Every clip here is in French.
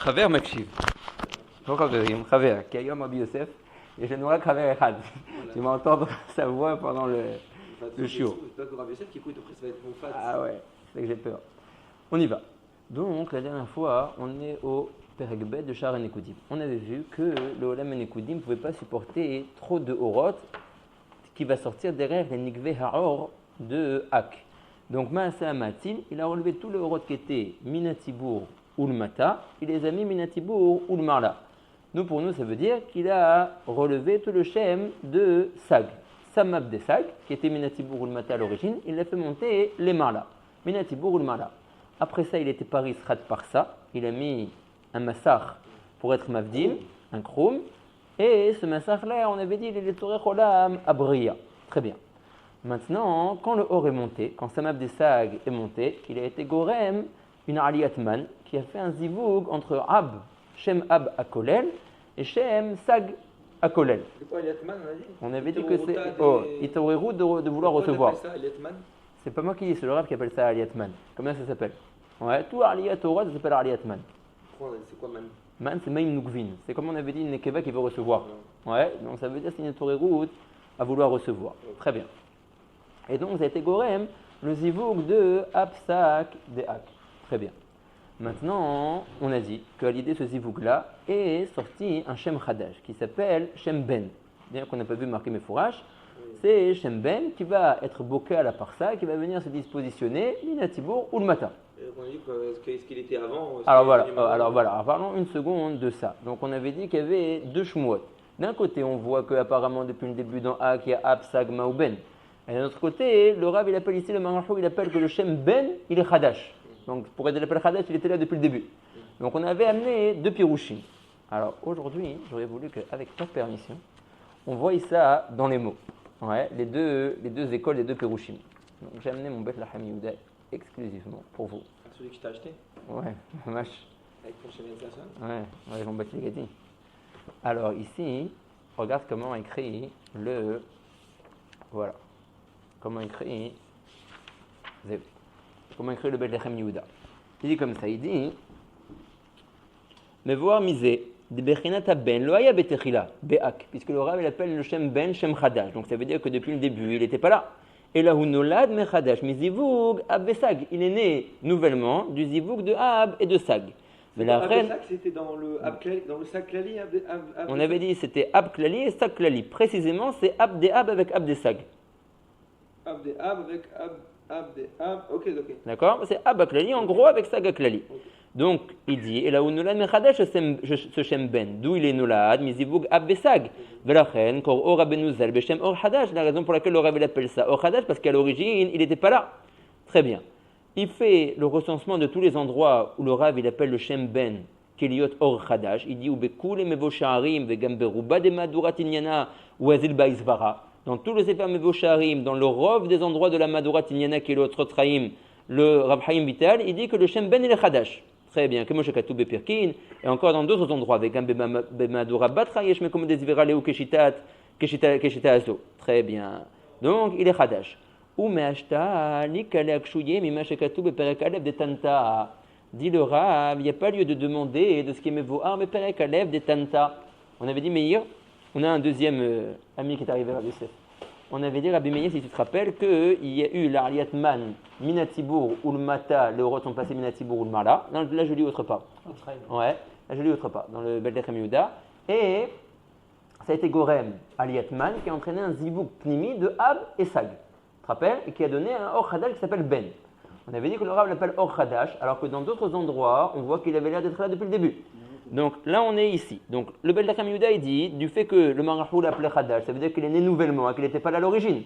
חבר מקשיב. לא חברים, חבר. כי היום רבי יוסף, יש לנו רק חבר אחד. Tu vas entendre sa voix pendant le shiur. Ah ouais, c'est que j'ai peur. On y va. Donc, la dernière fois, on est au Perek Bet de Sha'ar HaNekudim. On avait vu que le Olam HaNekudim ne pouvait pas supporter trop de Horot qui va sortir derrière les Nikveh Ha'or de Hak. Donc, Maaseh Matil, il a relevé tous les Horot qui étaient Minatibour ou le Mata, il les a mis Minatibour ou le Marla. Nous, pour nous, ça veut dire qu'il a relevé tout le Shem de Sag. Samab de Sag, qui était Minatibour ou le Mata à l'origine, il a fait monter les Marla. Minatibour ou le Marla. Après ça, il était Paris Rat par ça. Il a mis un massar pour être Mavdim, un Kroum. Et ce massar-là, on avait dit, il est Torech Olam Abriya. Très bien. Maintenant, quand le Or est monté, quand Samab de Sag est monté, il a été Gorem, une Aliyatman, qui a fait un zivoug entre Ab, Shem Ab Akolel, et Shem Sag Akolel. C'est quoi Aliyatman, on a dit? On avait dit que c'est Itoreru de vouloir recevoir. Ça, Aliyatman? C'est pas moi qui dis, c'est le Rav qui appelle ça Aliyatman. Comment ça s'appelle? Ouais, tout Aliyat Torah, ça s'appelle Aliyatman. C'est quoi Man? Man, c'est Maim Nukvin. C'est comme on avait dit une Nekeva qui veut recevoir. Ouais, donc ça veut dire que c'est une Torerut à vouloir recevoir. Très bien. Et donc, ça a été Gorem, le zivouk de Absak de Hak. Très bien. Maintenant, on a dit qu'à l'idée de ce zivouk-là est sorti un Shem Khadash qui s'appelle Shem Ben. Bien qu'on n'a pas vu marquer mes fourrages, c'est Shem Ben qui va être boqué à la parsa, qui va venir se dispositionner Minatibour ou le matin. On a dit qu'est-ce qu'il était avant. Alors voilà, parlons une seconde de ça. Donc on avait dit qu'il y avait deux shmuot. D'un côté, on voit qu'apparemment depuis le début dans Hak, il y a Ab, Sag, Ma ou Ben. Et d'un autre côté, le Rav, il appelle ici le Marachou, il appelle que le Shem Ben, il est Khadash. Donc pour être l'appel Khadash, il était là depuis le début. Donc on avait amené deux pirouchim. Alors aujourd'hui, j'aurais voulu qu'avec ta permission, on voie ça dans les mots. Ouais, les deux écoles, les deux pirouchim. Donc j'ai amené mon Bet Lachem Yehuda exclusivement pour vous. Celui que je t'ai acheté? Ouais, mâche. Avec ton chemin de personne? Ouais, ils vont battre les gadis. Alors ici, regarde comment écrit le... Voilà. Comment écrit le Bet Lachem Yehuda. Il dit comme ça, il dit mais voir miser de Bechinata Ben, lo haya betechila, be'ak, puisque le Rav il appelle le Shem Ben Shem Khadash. Donc ça veut dire que depuis le début, il n'était pas là. Et là où nolad me Khadash, mais zivug Ab Sag, il est né nouvellement du zivug de Ab et de Sag. Mais la reine, c'était dans le Sag Klali. On avait dit c'était Ab Klali et Sag Klali. Précisément, c'est Ab de Ab avec Ab de Sag. Ab de Ab avec Ab de Ab. Ok. D'accord? C'est Ab Klali en gros avec Sag Klali. Okay. Donc, il dit, et là où Nolad Mechadash, ce Shem Ben, d'où il est Nolad, Mizivug Ab Besag, Velachen, Kor Or Abenuzal, Beshem Or Hadash, la raison pour laquelle le Rav appelle ça Or Hadash, parce qu'à l'origine, il n'était pas là. Très bien. Il fait le recensement de tous les endroits où le Rav il appelle le Shem Ben, Keliot Or Hadash, il dit, Ubekul Mevo Sha'arim, Vegamberuba de Madurat Inyana, ou Azil Baizvara. Dans tous les Sefer Mevo Sha'arim, dans le rov des endroits de la Madurat Inyana, Keliot Rotraim, le Rav Chaim Vital, il dit que le Shem Ben il est Hadash. Très bien, comme Shekatou Bepirkin, et encore dans d'autres endroits, avec un Bemadura Batra, Yesh Mekom Desivera Leu Keshita Azo. Très bien. Donc, il est Khadash. Ou Meashta, Likale Akshuye, Mima Shekatou Beperek Alev de Tanta. Dit le Rav, il n'y a pas lieu de demander de ce qui est Mevoar, mais Perek Alev de Tanta. On avait dit Meir, on a un deuxième ami qui est arrivé à Rabbi Yosef. On avait dit, Rabbi Meir, si tu te rappelles, qu'il y a eu l'Ariatman, Minatibour ou le Mata, les Horot sont passés Minatibour ou le Marla. Là, je lis autre part. Ouais, là, je lis autre part, dans le Bet Lachem Yehuda. Et ça a été Gorem, Aliatman, qui a entraîné un zivouk pnimi de Ab et Sag. Tu te rappelles? Et qui a donné un Or Khadash qui s'appelle Ben. On avait dit que le Rav l'appelle Or Khadash, alors que dans d'autres endroits, on voit qu'il avait l'air d'être là depuis le début. Donc là, on est ici. Donc le Bet Lachem Yehuda, il dit, du fait que le Marachou l'appelait Khadash, ça veut dire qu'il est né nouvellement, qu'il n'était pas là à l'origine.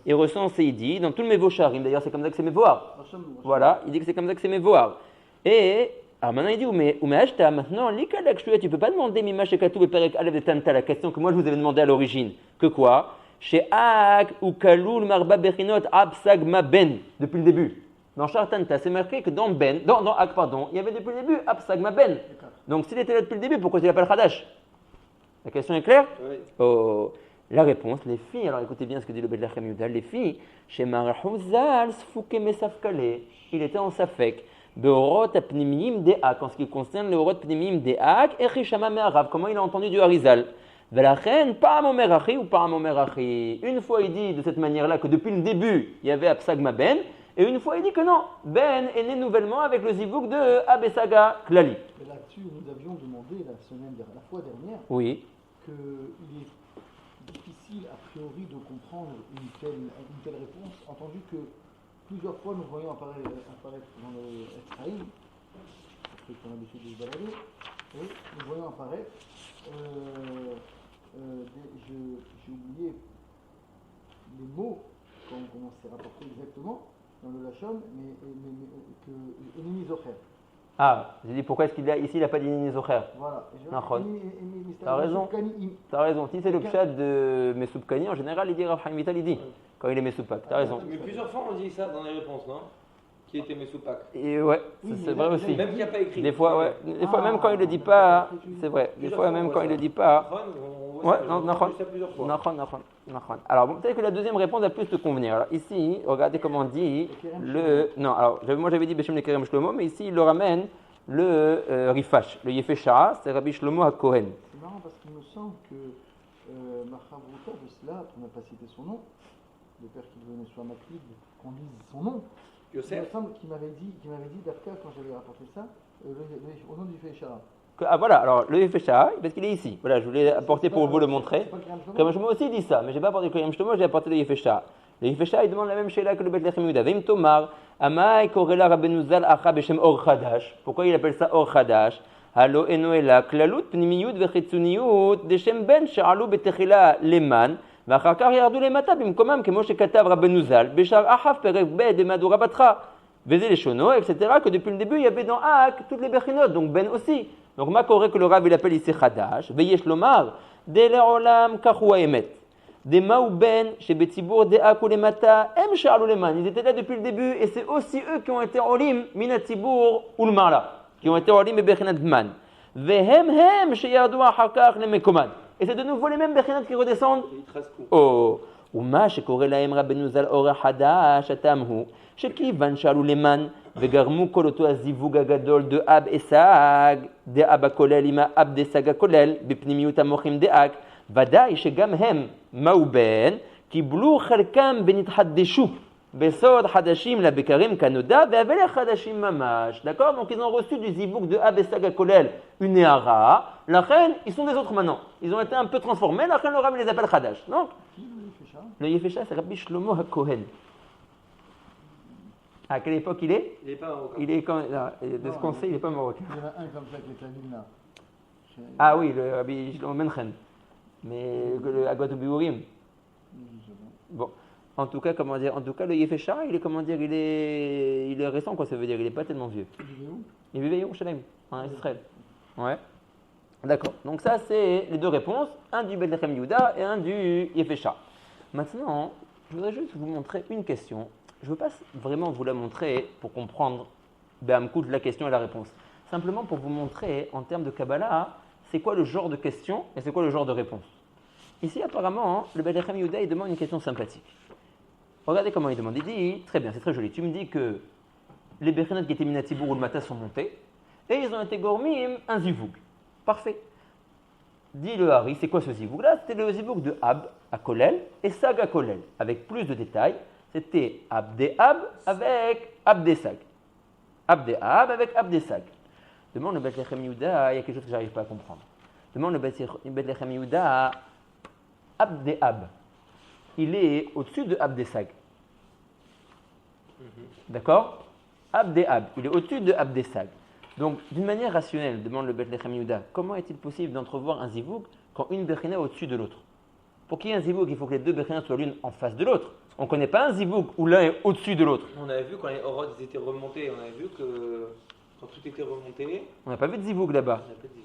Il recense et il dit, dans tout le Mevocharim, d'ailleurs c'est comme ça que c'est Mevoar. Voilà, il dit que c'est comme ça que c'est Mevoar. Et alors maintenant il dit, mais Ashta, maintenant, tu ne peux pas demander Mima Shekatou et Perek Alev de Tanta, la question que moi je vous avais demandé à l'origine. Que quoi? Chez Ak ou Kaloul Marba Bechinot Ab Sag Ma Ben, depuis le début. Dans Chartanta, c'est marqué que dans Ak, il y avait depuis le début Ab Sag Ma Ben. Donc s'il était là depuis le début, pourquoi il l'appelle Khadash? La question est claire? Oui. Oh, la réponse, les filles, alors écoutez bien ce que dit le Bet Lachem Yehuda, les filles, chez Marahou Zal, Sfouke Mesafkale, il était en Safek, Beorot apnimim de'ak, en ce qui concerne les orot pnimim de'ak, echishama me'arav, comment il a entendu du Harizal. Velachen, pa'am omer achi ou pa'am omer achi. Une fois il dit de cette manière-là que depuis le début il y avait Absagma Ben, et une fois il dit que non, Ben est né nouvellement avec le zivouk de Abesaga Klali. Et là-dessus, nous avions demandé la fois dernière Oui. qu'il est difficile a priori de comprendre une telle réponse, entendu que plusieurs fois nous voyons apparaître dans le Ephraïm, pour ceux qui ont l'habitude de se balader, et nous voyons apparaître, j'ai oublié les mots quand on s'est rapporté exactement dans le Lachon, mais que Enemi Zocher. Ah, j'ai dit pourquoi est-ce qu'il a ici il n'a pas dit Nizocher. Voilà. T'as raison. T'as raison. Si c'est le pshat de Mesoupkani, en général, il dit Rav Chaim Vital, il dit quand il est Mesoupak. T'as raison. Mais plusieurs fois on dit ça dans les réponses, non? Qui était Mesoupak. Et ouais, Oui, c'est vrai aussi. Même qu'il n'y a pas écrit. Des fois, ouais. Des fois, même quand il le dit pas, c'est vrai. Des fois, même quand il le dit pas. Ouais, non, alors, bon, peut-être que la deuxième réponse va plus te convenir. Alors, ici, regardez comment on dit le. Non, alors, moi j'avais dit Beshem Nekerem Shlomo, mais ici, il le ramène le Rifash, le Yefesha, c'est Rabbi Shlomo HaKohen. C'est marrant parce qu'il me semble que Machavruta, Vesla, on n'a pas cité son nom, le père qui venait sur Maklid, qu'on lise son nom. Il me semble qu'il m'avait dit Dafka, quand j'avais rapporté ça, au nom du Yefesha. Ah voilà, alors le Yefesha, parce qu'il est ici. Voilà, je voulais apporter pour vous le montrer. Comme je m'ai aussi dit ça, mais je n'ai pas apporté le Koyam Shlomo, j'ai apporté le Yefesha. Le Yefesha, il demande la même Sheila que le Bet Lechem Yehuda. Vim Tomar, Amai Korela Rabbeinu Zal Acha Beshem Or Chadash. Pourquoi il appelle ça Or Chadash? Halo Enoela, Klalut Pnimiyut Vechitsuniut, Deshem Ben Sha'alu Betechila Leman, ואחר כך ירדו למטה במקומם כמו שכתב רבנו ז"ל בשער אחף פרק ב' במהדורה בתחה. וזה לשונו, etc. que depuis le début il y avait dans Ak toutes les bechinot, donc Ben aussi. Donc מה קורה que le Rav il appelle ici חדש, ויש לומר דלעולם כך הוא האמת. דמהו בן שבציבור דאק ולמטה הם שעלו למען. Ils étaient là depuis le début et c'est aussi eux qui ont été עולים מן הציבור ולמעלה, qui ont été עולים בבחינת זמן. והם שירדו אחר כך למקומן. Et c'est de nouveau les mêmes bechinot qui redescendent. Oh, ומה שקורא להם רבנו ז"ל אור החדש, הטעם הוא שכיוון שעלו למן וגרמו כל אותו הזיווג הגדול דאב אסג, דאב הכולל עם האב דסג הכולל, בפנימיות המוחים דאק, ודאי שגם הם, מהו בן, קיבלו חלקם ונתחדשו בסוד חדשים לבקרים כנודע, ואבלי חדשים ממש. D'accord? Donc ils ont reçu du zivouk de Ab et Sag HaKolel, une Néhara. La reine, ils sont des autres maintenant. Ils ont été un peu transformés. La reine, le Rav les appelle Khadash. Donc, le Yefesha, c'est Rabbi Shlomo HaKohen. À quelle époque il est? Il n'est pas marocain. Il est quand de ce qu'on sait, il n'est pas marocain. Il y en a un comme ça qui est à là. Ah oui, le Rabbi Shlomo Menchen. Mais le Agot Biurim. Bon. En tout cas, comment dire? En tout cas, le Yefesha, il est comment dire? Il est récent, quoi. Ça veut dire, il n'est pas tellement vieux. Il vivait à Yerushalayim, en Israël. Ouais. D'accord. Donc ça, c'est les deux réponses, un du Bet Lechem Yehuda et un du Yefesha. Maintenant, je voudrais juste vous montrer une question. Je ne veux pas vraiment vous la montrer pour comprendre Be'amkout, la question et la réponse. Simplement pour vous montrer, en termes de Kabbalah, c'est quoi le genre de question et c'est quoi le genre de réponse. Ici, apparemment, le Bet Lechem Yehuda, il demande une question sympathique. Regardez comment il demande. Il dit, très bien, c'est très joli. Tu me dis que les Bechinot qui étaient Minatibour ou le Mata sont montés et ils ont été Gormim un zivoug. Parfait. Dit le Hari, c'est quoi ce zivoug-là? C'était le zivoug de Ab à Kolel et Sag à Kolel. Avec plus de détails, c'était Abdé Ab avec Abdé Sag. Abdé Ab avec Abdé Sag. Demande le Bet Lechem Yehuda, il y a quelque chose que je n'arrive pas à comprendre. Demande le Bet Lechem Yehuda, Abdé Ab. Il est au-dessus de Abdé Sag. D'accord? Abdé Ab, il est au-dessus de Abdé Sag. Donc, d'une manière rationnelle, demande le Bet Lechem Yehuda, comment est-il possible d'entrevoir un zivouk quand une bechina est au-dessus de l'autre? Pour qu'il y ait un zivouk, il faut que les deux bechinas soient l'une en face de l'autre. On ne connaît pas un zivouk où l'un est au-dessus de l'autre. On avait vu quand les orodes étaient remontés, on avait vu que quand tout était remonté, On n'a pas vu de zivouk là-bas. on n'a pas dit.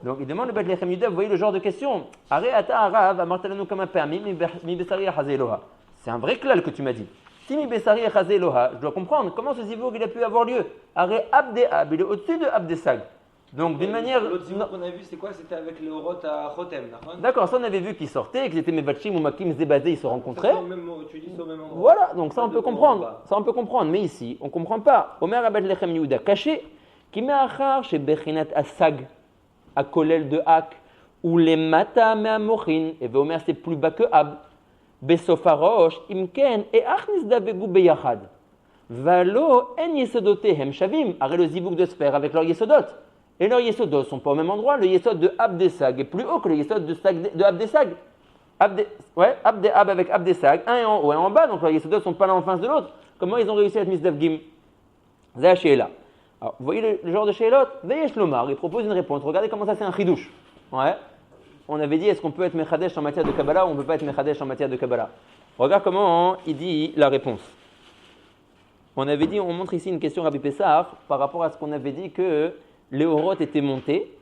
Donc, il demande le Bet Lechem Yehuda, vous voyez le genre de question. Are ata arav amartalanu kama pa'amim mi besari achazeh Eloha. C'est un vrai klal que tu m'as dit. Si mi besari achazeh Eloha, je dois comprendre comment ce zivouk il a pu avoir lieu. Are abde ab, il est au-dessus de abde sag. Donc d'une manière. L'autre zivouk qu'on a vu, c'est quoi? C'était avec les Orot à Chotem, d'accord? D'accord, ça on avait vu qu'ils sortaient, qu'ils étaient Mevachim ou Makim Zébazé, ils se rencontraient. Tu dis c'est au même endroit. Voilà, donc ça on Pas peut de haut en comprendre. bas. Ça on peut comprendre, mais ici on ne comprend pas. Omer Abed Lechem Yehuda caché, qui met achar chez Bechinat Asag, à Kolel de Hak, ou les Mata Me'amochin, et Omer c'est plus bas que Ab, Besofarosh, Imken, et Achnis Davegu Beyachad. Valo en yesodotehem shavim, arrête le zivouk de Sfer avec leur yesodot. Et leurs yesodot ne sont pas au même endroit. Le yesod de Abdesag est plus haut que le yesod de Abdesag. Abde-Ab avec Abdesag, un est en haut et un en bas, donc leurs yesodot ne sont pas l'un en face de l'autre. Comment ils ont réussi à être misdavgim? Zé Sheila. Alors, vous voyez le genre de Sheilot? Veyesh Lomar, il propose une réponse. Regardez comment ça c'est un chidouche. Ouais. On avait dit, est-ce qu'on peut être mechadesh en matière de Kabbalah ou on ne peut pas être mechadesh en matière de Kabbalah? Regarde comment il dit la réponse. On avait dit, on montre ici une question Rabbi Pessah par rapport à ce qu'on avait dit que les Orot étaient montés,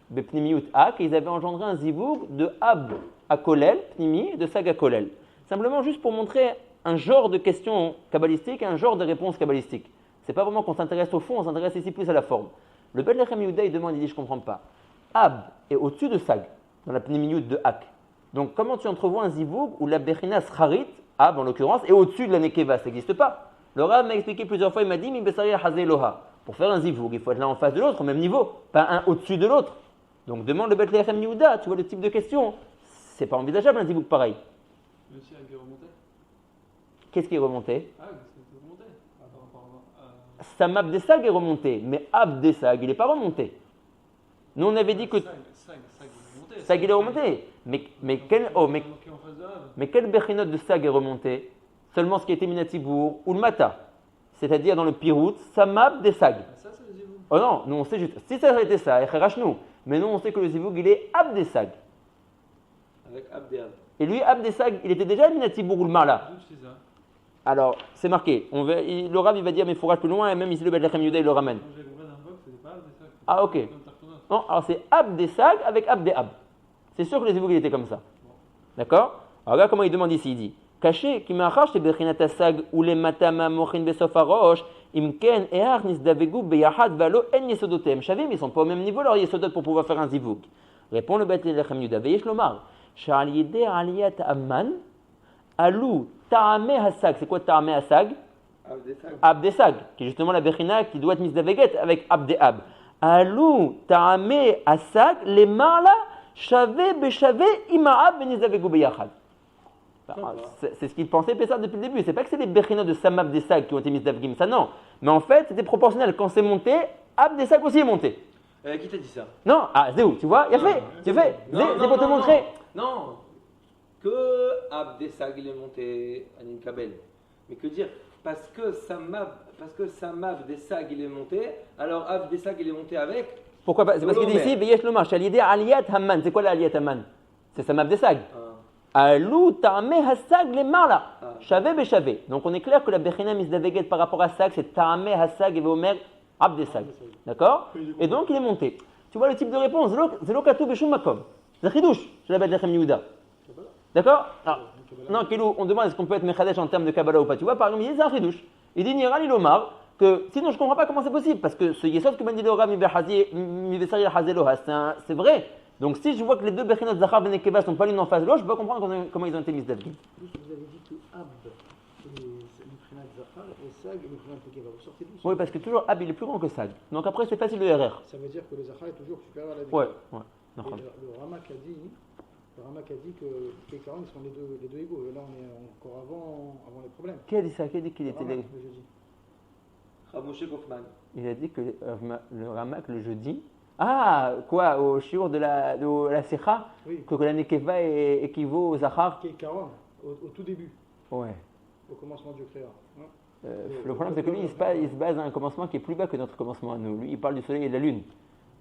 Bepnimiut Ak, et ils avaient engendré un zivouk de Ab à Kolel, Pnimi, et de Sag à Kolel. Simplement juste pour montrer un genre de question kabbalistique et un genre de réponse kabbalistique. C'est pas vraiment qu'on s'intéresse au fond, on s'intéresse ici plus à la forme. Le Beth Lechem Yehuda, il demande, il dit, je comprends pas. Ab est au-dessus de Sag, dans la Pnimiut de Ak. Donc comment tu entrevois un zivouk où la Bechina Scharit, Ab en l'occurrence, est au-dessus de la Nekeva? Ça n'existe pas. Le Rav m'a expliqué plusieurs fois, il m'a dit Mi Besari Hazé Loha. Pour faire un zivouk, il faut être l'un en face de l'autre, au même niveau, pas un au-dessus de l'autre. Donc demande le Beth Lechem Yehuda, tu vois le type de question. C'est pas envisageable un zivouk pareil. Le Sag est remonté. Qu'est-ce qui est remonté? Ah, qu'est-ce qui est remonté? Par rapport à. Samab des Sag est remonté, mais Ab des Sag, il n'est pas remonté. Nous on avait dit que Sag est remonté. Sag il est remonté. Mais quel Bechinot de Sag est remonté? Seulement ce qui était Minatibour ou le Mata. C'est-à-dire dans le Pirout, Samab des Sag. Ça, c'est le zivouk. Oh non, nous on sait juste. Si ça avait été ça, nous. Mais nous on sait que le zivouk il est Ab des Sag. Avec Abdeab. Et lui, Ab des Sag, il était déjà Minatibour ou le Marla. C'est ça. Alors, c'est marqué. Le Rav il va dire, mais il faut plus loin, et même ici le Beth Lechem Yehuda il le ramène. Moi, j'ai compris d'un fois que c'était pas des Sag. Ah, ok. Non, alors c'est Ab des Sag avec Ab des Ab. C'est sûr que le zivouk il était comme ça. D'accord? Alors regarde comment il demande ici, il dit caché, qui m'a chez Bechinat Asag ou les matama mochin besofarosh, imken ehar nisdavegu beyahad valo en yesodotem. Shavim, ils sont pas au même niveau leur yesodot pour pouvoir faire un zivouk. Répond le Beth Lechem Yehuda. Veyesh lomar, sha'al yedeh aliyat amman, alou ta'ame hasag. C'est quoi ta'ame hasag? Abdesag. Abdesag, qui est justement la Bechina qui doit être misdaveget avec Abdeab. Alou ta'ame hasag, les marla, shave beshave imaab benizavegu beyahad. C'est ce qu'il pensait Pessah depuis le début. C'est pas que c'est les Bechinot de Samab des Sag qui ont été mis d'Avgim, ça non. Mais en fait, c'était proportionnel. Quand c'est monté, Ab des Sag aussi est monté. Qui t'a dit ça? Non, c'est où? Tu vois? Il a fait. Tu fais. C'est pour te montrer. Non. Que Abdesag il est monté à Ninkabel. Mais que dire? Parce que Samab des Sag il est monté, alors Abdesag il est monté avec. Pourquoi pas? C'est parce qu'il dit ici, Veyesh Lomar, Shalidé Aliyat Hamman. C'est quoi l'Aliyat Hamman? C'est Samab des Sag. Alou ta'ame hasag les marla. Chavé béchavé. Donc on est clair que la Bechina misdaveget par rapport à Sag, c'est ta'ame hasag et veomer abdesag. D'accord? Et donc il est monté. Tu vois le type de réponse? Zelokatou beshum makom. C'est chidouche. Je l'appelle Lechem Yehuda. D'accord? Non, Kilou, on demande est-ce qu'on peut être mechadesh en termes de Kabbalah ou pas. Tu vois, par exemple, il dit c'est un chidouche. Il dit Nira Lilomar que sinon je ne comprends pas comment c'est possible. Parce que ce yesod que m'a dit le Rav Mivesari al-Hazeloha, c'est vrai. Donc si je vois que les deux Bechinot Zachar et Nekeva ne sont pas l'une en face de l'autre, je peux pas comprendre comment ils ont été mis d'Avgim. Vous avez dit que Ab, c'est Miprinat Zachar et Sag et Miprinat Nekeva. Vous sortez d'où? Oui, parce que toujours Ab il est plus grand que Sag. Donc après c'est facile de erreur. Ça veut dire que le Zachar est toujours supérieur à la Nekeva. Ouais. Et le Ramak a dit que les 40 sont les deux égaux. Et là on est encore avant les problèmes. Qui a dit ça? Qui a dit qu'il était le jeudi. Ramoshe Kaufman. Il a dit que le Ramak le jeudi. Ah, quoi, au shiur de la Secha, Oui. que la Nekeva équivaut au Zachar. Qui est 40 au tout début, Ouais. au commencement du Créa. Le problème c'est que lui il se base à un commencement qui est plus bas que notre commencement à nous. Lui il parle du soleil et de la lune.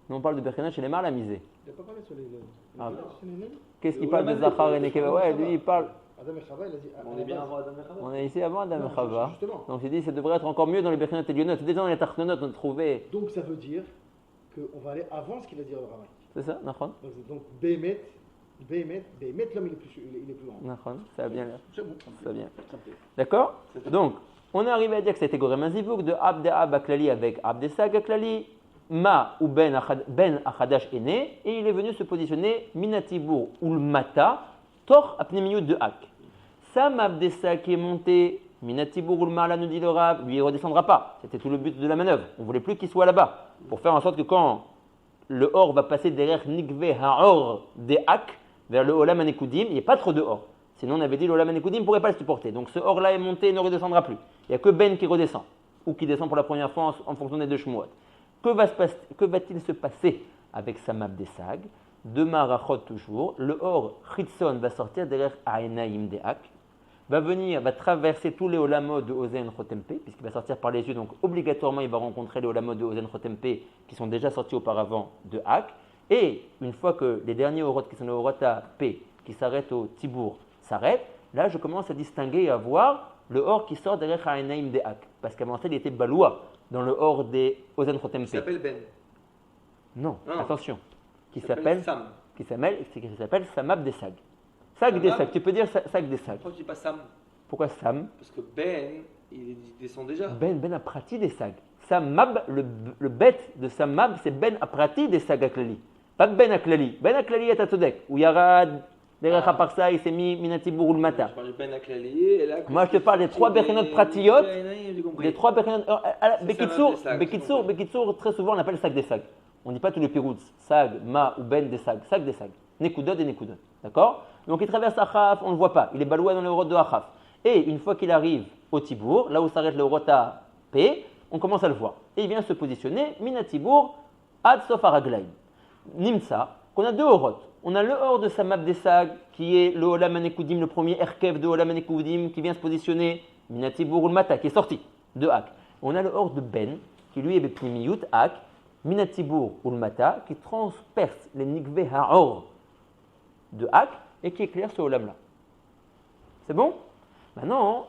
Nous on parle de Bechinot chez les Mar la misée. Il n'a pas parlé sur les lèvres. Ah. Sur les lèvres. Qu'est-ce qu'il parle de Zachar et Nekeva? Ouais, lui il parle. Adam et Chava, il a dit. On est bien avant Adam et Chava. On est ici avant Adam et Chava. Justement. Donc il dit que ça devrait être encore mieux dans les Bechinot et Lyonot. Déjà dans les Tarchonot on a trouvé. Donc ça veut dire qu'on va aller avant ce qu'il a dit au Ramak. C'est ça, Nachon? Donc Béhémet, l'homme il est plus grand. Nachon, ça va bien là. C'est bon. Ça va bien. Ça me plaît. D'accord? Donc, on est arrivé à dire que c'était Gorem Zivouk de Abde Ab Aklali avec Abde Sag Aklali. Ma ou Ben Achadash est né et il est venu se positionner Minatibour ou le Mata, Tor Apnemiyut de Hak. Sam Abdessa qui est monté, Minatibour ou le Marla nous dit le Rav, lui il ne redescendra pas. C'était tout le but de la manœuvre. On ne voulait plus qu'il soit là-bas pour faire en sorte que quand le Or va passer derrière Nikve Haor de Hak vers le Olam Anekudim, il n'y a pas trop de Or. Sinon on avait dit le Olam Anekudim ne pourrait pas le supporter. Donc ce Or-là est monté et ne redescendra plus. Il n'y a que Ben qui redescend ou qui descend pour la première fois en fonction des deux Shmuot. Que va-t-il se passer avec Samab Desag? De Marachot toujours, le Or Chitson va sortir derrière Aenaim Deak, va traverser tous les Olamot de Ozen Chotempe, puisqu'il va sortir par les yeux, donc obligatoirement il va rencontrer les Olamot de Ozen Chotempe qui sont déjà sortis auparavant de Hak, et une fois que les derniers Orot qui sont les Orot à P, qui s'arrêtent au Tibour, s'arrêtent, là je commence à distinguer et à voir le Or qui sort derrière Aenaim Deak, parce qu'avant ça il était Baloua dans le Or des Ozen Chotempe. Il s'appelle Ben. Non, Non. attention. Qui Il s'appelle Sam. Samab Desag. Sag Desag, tu peux dire Sag Desag. Pourquoi tu dis pas Sam? Pourquoi Sam? Parce que Ben, il descend déjà. Ben Aprati Desag. Samab, le bête de Samab, c'est Ben Aprati Desag Aklali. Pas Ben Aklali. Ben Aklali est à Todek. Où Yarad, derrière Parsa, il s'est mis Minatibour ou le Mata. Je parle du Ben Aklali. Et là, Moi, je te parle des trois Bechonot Pratiyot. J'ai compris. Les trois Bechonot. C'est Bekitsour, très souvent on appelle Sag Desag. On ne dit pas tous les pirouts. Sag, Ma ou Ben Desag. Sag Desag. Nekudot et Nekudot. D'accord? Donc il traverse Achaf, on ne le voit pas. Il est baloua dans le Horot de Achaf. Et une fois qu'il arrive au Tibour, là où s'arrête le Horot à P, on commence à le voir. Et il vient se positionner, Minatibour, Ad Sof Araglaim. Nimsa, qu'on a deux Horot. On a le Hor de Samab Desag, qui est le Olam Anekudim, le premier Erkev de Olam Anekudim, qui vient se positionner, Minatibour ou le Mata, qui est sorti de Hak. On a le Hor de Ben, qui lui est Bepnimiyut, Hak, Minatibour ou le Mata, qui transperce les Nikve Haor de Hak et qui éclaire ce Olam-là. C'est bon? Maintenant,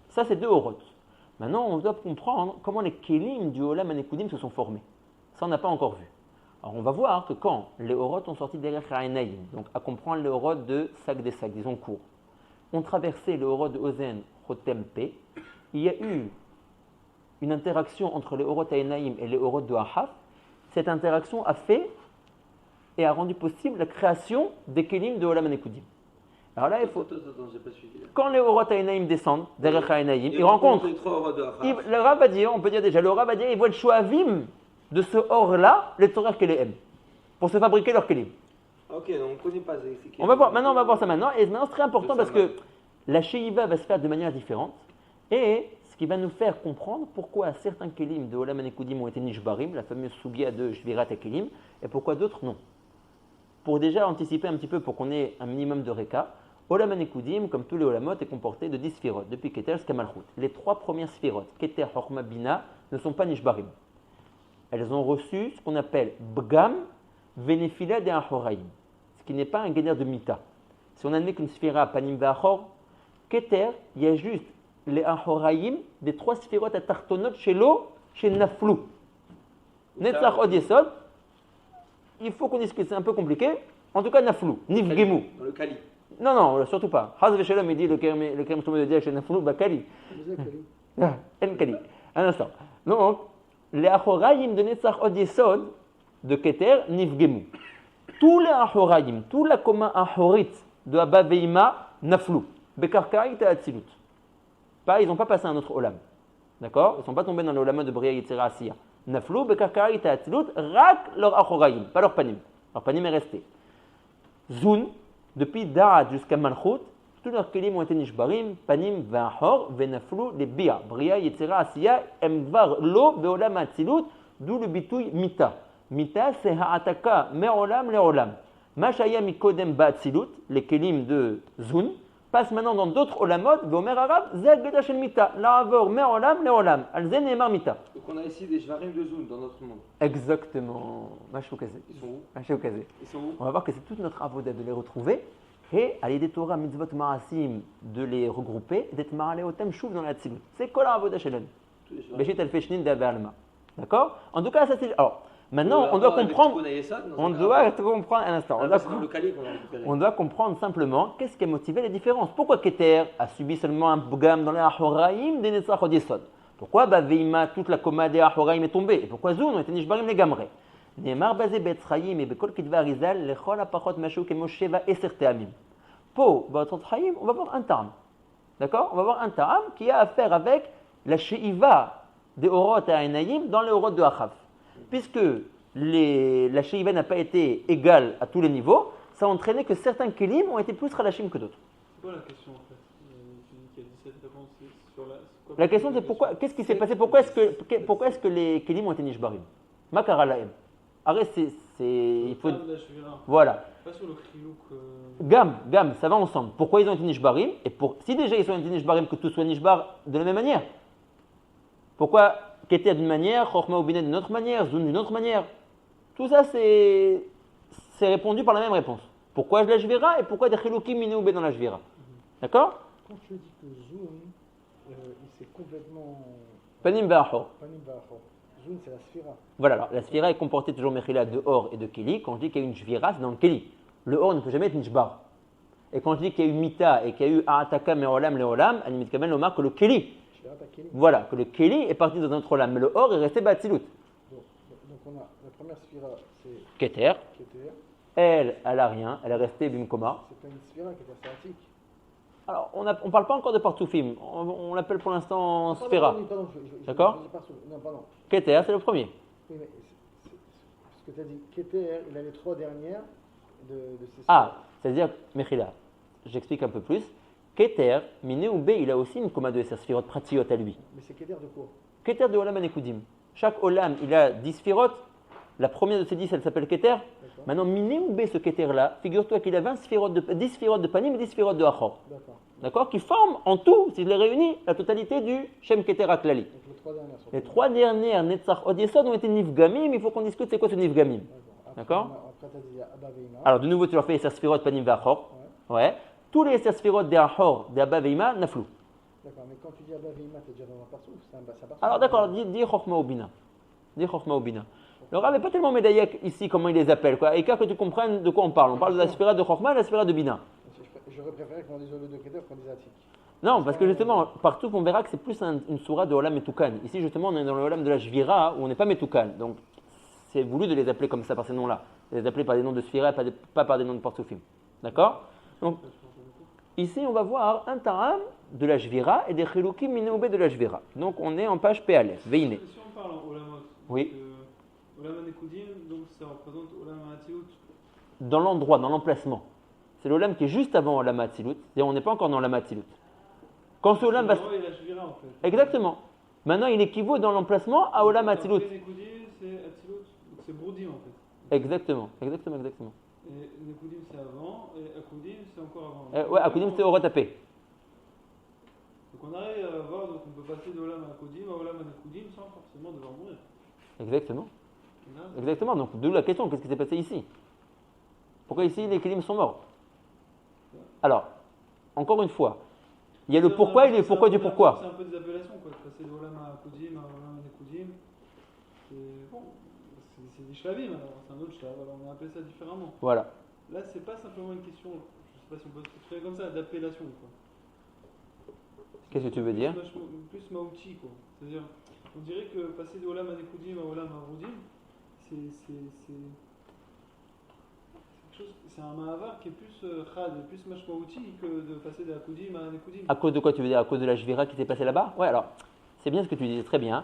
ça c'est deux Horot. Maintenant, on doit comprendre comment les Kélim du Olam Anekudim se sont formés. Ça, on n'a pas encore vu. Alors, on va voir que quand les Horot ont sorti derrière Aenaïm, donc à comprendre les Horot de Sag des Sag, disons court, ont traversé le Horot de Ozen Chotempe, il y a eu une interaction entre les Horot Aenaïm et les Horot de Ahaf. Cette interaction a fait et a rendu possible la création des Kélim de Olam Anekudim. Alors là, il faut. Attends, j'ai pas suivi. Quand les Horot Aenaïm descendent derrière Aenaïm, ils rencontrent. les trois Horot de Achaf. Le Rav va dire, on peut dire déjà, le Rav va dire, ils voient le Shoavim de ce or-là, les Torah Kéléem, pour se fabriquer leur Kélim. Ok, donc on ne connaît pas. On va voir ça maintenant. Et maintenant, c'est très important parce que la Sheiva va se faire de manière différente. Et ce qui va nous faire comprendre pourquoi certains Kélim de Olam Anekudim ont été Nishbarim, la fameuse Sugia de Shvirat HaKélim, et pourquoi d'autres non. Pour déjà anticiper un petit peu, pour qu'on ait un minimum de Reka, Olam Anekudim, comme tous les Olamot, est comporté de 10 Sphirot, depuis Keter jusqu'à Malchut. Les trois premières Sphirot, Keter, Chorma, Bina, ne sont pas Nishbarim. Elles ont reçu ce qu'on appelle Bgam, Venefila de Ahoraim, ce qui n'est pas un guéner de Mita. Si on admet qu'une Sphira, Panim Vachor, Keter, il y a juste les Ahoraim des trois Sphirot à Tartonot chez l'eau, chez Naflou. Netzach Od Yesod, il faut qu'on discute, c'est un peu compliqué. En tout cas, Naflou, Nifgemu. Dans le Kali. Non, surtout pas. Haz Veshalom, il dit le Kerem Shlomo de Dia chez Naflou, bah Kali. En Kali. Un instant. Donc, les Ahoraim de Netzach Od Yesod de Keter, Nifgemu. Tous les Ahoraim, tout la commun Ahorit de Abba Veima, Naflou. Bekarkaït et Atzilut. Ils n'ont pas passé un autre Olam. D'accord? Ils ne sont pas tombés dans le Olam de Bria Yitzira Asiya. Naflou, Bekarkaït et Atzilut, rak leur Ahoraim, pas leur Panim. Leur Panim est resté. Zun, depuis Da'at jusqu'à Malchut, tous leurs Kelim ont été Nishbarim, Panim, Vahor, Venaflou, les Bia. Bria Yitzira Asiya, Emvar, Lo, Beolam Atzilut, d'où le bitouille Mita. Mita, c'est Ha'ataka, Me'olam, Le'olam. Mashaya Mikodem Ba'atzilut, les Kelim de Zun, passe maintenant dans d'autres olamot, Vomer Arab, Zed Geda Shel Mita, La'avor, Me'olam, Le'olam, Alzen et Mita. Donc on a ici des Shvarim de Zun dans notre monde. Exactement. Ils sont où? Ils sont où? On va voir que c'est toute notre avoda de les retrouver et à l'idée Torah, mitzvot, marasim, de les regrouper, d'être maraleotem chouv dans la tzilut. C'est quoi la avoda shelen? Béchit el feshnin d'Abalma. D'accord? En tout cas, ça c'est. Alors, maintenant, on doit comprendre. On doit comprendre un instant. On doit comprendre simplement qu'est-ce qui a motivé les différences. Pourquoi Keter a subi seulement un bgam dans les Ahoraim des Netzach Od Yesod? Pourquoi Veima, toute la coma des Ahoraim est tombée? Et pourquoi Zoun ont été Nishbarim les Gamre? Neemar Bazé Betzraïm et Bekol Kitva Arizal, Lechol Apachot Mashou Kemo Sheva Eser Teamim. Po, Baotrot Chaim, on va voir un Ta'am. D'accord? On va voir un Ta'am qui a affaire avec la Sheiva des Orot à Enayim dans les Orot de Achav. Puisque la Sheiva n'a pas été égale à tous les niveaux, ça a entraîné que certains Kelim ont été plus Khalashim que d'autres. C'est quoi la question en fait? Tu dis qu'il y a 17 réponses sur la. La question c'est pourquoi, qu'est-ce qui s'est passé? Pourquoi est-ce que les Kelim ont été Nishbarim? Makara Lahem. Arrête, il faut. Voilà. Pas sur le Khiluk. Gam, ça va ensemble. Pourquoi ils ont été Nishbarim? Et si déjà ils sont été Nishbarim, que tout soit Nishbar de la même manière. Pourquoi Keter d'une manière, Chorma ou Binet d'une autre manière, Zun d'une autre manière? Tout ça c'est répondu par la même réponse. Pourquoi je la Jvira et pourquoi des Chilukim Minéoubé dans la Jvira? D'accord? Quand tu dis que Zoom, il s'est complètement. Panim Ba'achor. Panim Ba'achor. Zoom, c'est la sphira. Voilà, alors la sphira est comportée toujours Mechila de Or et de Keli. Quand je dis qu'il y a une Jvira, c'est dans le Keli. Le Or ne peut jamais être Nishbar. Et quand je dis qu'il y a eu Mita et qu'il y a eu A'ataka Me'olam Le'olam, Animit Kaben Lomar que le Keli. Voilà, que le Keli est parti dans un autre Olam, mais le Or est resté Batsilut. Donc on a la première sphira, c'est Keter. Elle a rien, elle est restée Bimkoma. C'est pas une sphira qui est assez antique. Alors, on ne parle pas encore de Partoufim, on l'appelle pour l'instant Sphira. D'accord? Non, pardon. Keter, c'est le premier. Oui, mais ce que tu as dit, Keter, il a les 3 dernières de ces sphiras. Ah, c'est-à-dire, Mechila, j'explique un peu plus. Keter, Miné ou B, il a aussi une coma de Sphirot Pratiot à lui. Mais c'est Keter de quoi? Keter de Olam Anekudim. Chaque Olam, il a 10 Sphirot. La première de ces 10, elle s'appelle Keter. Maintenant, Miné ou B, ce Keter-là, figure-toi qu'il a 10 Sphirot de Panim et 10 Sphirot de Achor. D'accord? Qui forment en tout, si je les réunis, la totalité du Shem Keter Aklali. Les 3 dernières Netzach Od Yesod ont été Nifgamim. Il faut qu'on discute c'est quoi ce Nifgamim. D'accord? Alors, de nouveau, tu leur fais les Sphirot Panim et Achor. Ouais. Tous les Sphirot de Achor, de Abba Veima, Naflou. D'accord, mais quand tu dis Abba Veima, tu es déjà dans un parsouf, c'est un parsouf. Alors, d'accord, dis Chochma Obina. Dis Chochma Obina. Le Rav n'est pas tellement médaillé ici, comment il les appelle. Et car que tu comprennes de quoi on parle. On parle de la Sphira de Chochma et de la Sphira de Bina. J'aurais préféré qu'on dise au lieu de Keter qu'on dise Atik. Non, parce que justement, partout on verra que c'est plus une sourate de Olam Metukan. Ici, justement, on est dans le Olam de la Jvira où on n'est pas Metukan. Donc, c'est voulu de les appeler comme ça par ces noms-là. De les appeler par des noms de Sphira et pas par des noms de Partoufim. D'accord? Donc, ici, on va voir un Ta'am de la Jvira et des Chilukim Minéoubé de la Jvira. Donc, on est en page P-Alef. Veine. Si on parle en Olamot, oui. Olam Anekudim, donc ça représente Olam Hatzilut. Dans l'endroit, dans l'emplacement. C'est l'Olam qui est juste avant Olam Hatzilut. C'est-à-dire, on n'est pas encore dans Olam Hatzilut. Quand ce Olam va. En fait. Exactement. Maintenant, il équivaut dans l'emplacement à Olam Hatzilut. Nekudim, c'est Hatzilut, c'est Broudim en fait. Exactement. Et Nekudim c'est avant, et Akudim c'est encore avant. Ouais, Akudim c'est Orot Apé. Donc on arrive à voir, donc on peut passer de Olam Akudim à Olam Nekudim sans forcément devoir mourir. Exactement. Exactement. Donc, d'où la question, qu'est-ce qui s'est passé ici? Pourquoi ici les Kelim sont morts? Alors, encore une fois, il y a le pourquoi et le pourquoi du pourquoi. C'est un peu des appellations, quoi. Passer de Olam Akudim à Olam Nekudim, c'est bon. C'est des shlavim, alors c'est un autre shlav, alors on a appelé ça différemment. Voilà. Là, c'est pas simplement une question, je sais pas si on peut se faire comme ça, d'appellation, quoi. Qu'est-ce que tu veux dire? Plus maouti, quoi. C'est-à-dire, on dirait que passer de Olam Anekudim à Olam Aroudim, c'est un mahavar qui est plus khad, plus mashmaouti que de passer de Akudim à Anekudim. À cause de quoi tu veux dire? À cause de la Jvira qui s'est passée là-bas? Ouais, alors, c'est bien ce que tu disais, très bien.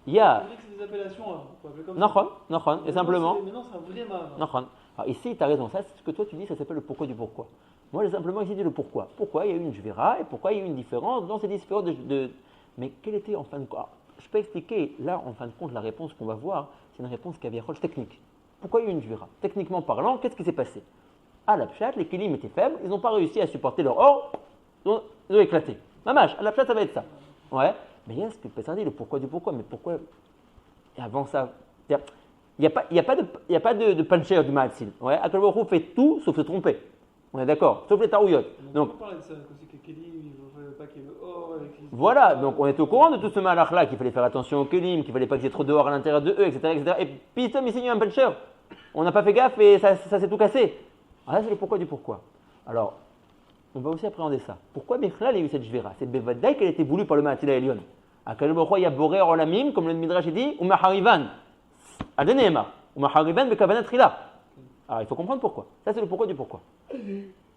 Il y a. On dirait que c'est des appellations, on peut appeler comme Nachon, et simplement. Maintenant, c'est un vrai mahavar. Nachon. Alors ici, tu as raison, ça, c'est ce que toi tu dis, ça s'appelle le pourquoi du pourquoi. Moi, j'ai simplement ici dit le pourquoi. Pourquoi il y a eu une Jvira et pourquoi il y a eu une différence dans ces différences de. Mais quelle était en fin de compte? Je peux expliquer, là, en fin de compte, la réponse qu'on va voir, c'est une réponse caviarole technique. Pourquoi il y a eu une Jvira? Techniquement parlant, qu'est-ce qui s'est passé? À la Pshat, les Kélim étaient faibles, ils n'ont pas réussi à supporter leur or, ils ont éclaté. Mamach, à la Pshat, ça va être ça. Ouais, mais il y a ce que Pessah dit, le pourquoi du pourquoi, mais pourquoi et avant ça, il n'y a pas de puncher du Ma'atzil. Ouais, Akadosh Baruch Hu fait tout sauf se tromper. On est d'accord, sauf les tarouillottes. Donc, on parlait de ça, que Kélim, il ne fallait pas qu'il y ait le or. Voilà, donc on est au courant de tout ce malach-là, qu'il fallait faire attention aux Kélim, qu'il ne fallait pas qu'il y ait trop de or à l'intérieur de eux, etc. etc. Et puis, il s'est mis un puncher. On n'a pas fait gaffe et ça s'est tout cassé. Alors là, c'est le pourquoi du pourquoi. Alors, on va aussi appréhender ça. Pourquoi Mechlal a eu cette Jvira? C'est Bevadaï qu'elle a été voulue par le Ma'atil Elyon. Akadosh Baruch Hu, il y a Boré Olamim, comme le Midrash dit, ou Maharivan. Adeneema. Ou Maharivan bekavanat trila. Alors il faut comprendre pourquoi. Ça c'est le pourquoi du pourquoi.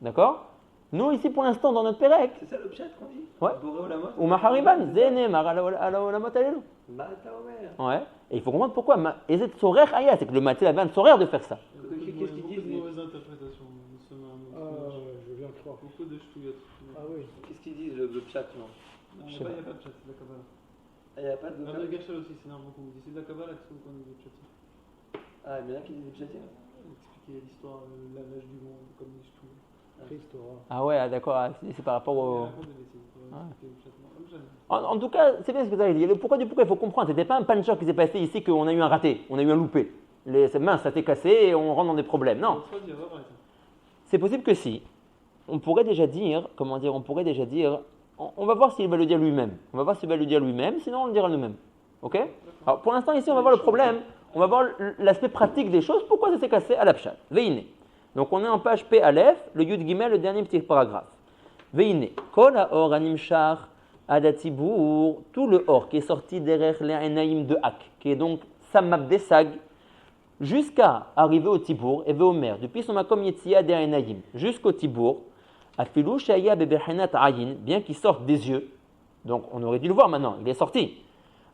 D'accord? Nous ici pour l'instant dans notre Pérec. C'est ça le pshat qu'on dit? Ouais. Boré Olamot. Ou Maharivan, Zeneemar ala Olamot alelu. Mata Omer. Ouais. Et il faut comprendre pourquoi. Ezet Sorer Aya, c'est que le matin avait un Sorer de faire ça. Qu'est-ce qu'ils Beaucoup disent? de mauvaises interprétations. Je viens croire. Beaucoup de ch'touillottes. Ah oui. Qu'est-ce qu'ils disent le pshat, non? Il n'y a pas de chat, c'est de la Kabbalah. Il n'y a pas de Même le Gachal aussi, c'est énorme beaucoup. C'est de la Kabbalah qui sont connus des chats. Ah, il y en a qui disent des pshatim. Expliquer l'histoire, l'âge du monde, comme des ch'touilles. Ah ouais, d'accord. C'est par rapport au. Ah. En tout cas, c'est bien ce que vous avez dit. Le pourquoi du pourquoi, il faut comprendre. C'était pas un punch qui s'est passé ici qu'on a eu un raté, on a eu un loupé. C'est mince, ça s'est cassé et on rentre dans des problèmes. Non. C'est possible que si. On pourrait déjà dire, on va voir s'il va le dire lui-même. Sinon on le dira nous-mêmes. Ok? Alors pour l'instant ici, on va voir le problème. On va voir l'aspect pratique des choses. Pourquoi ça s'est cassé à la pshat? Veine. Donc on est en page P Aleph, le Yud Gimel, le dernier petit paragraphe. Veine. Kol haor animshar adatibur, tout le or qui est sorti derrière les Enaïm de Hak, qui est donc Samab Desag, jusqu'à arriver au Tibour et Veomer, depuis son makom Yetzia des Enaïm, jusqu'au Tibour, Afilou Shaya Bebehanat Ayin, bien qu'il sorte des yeux, donc on aurait dû le voir maintenant, il est sorti.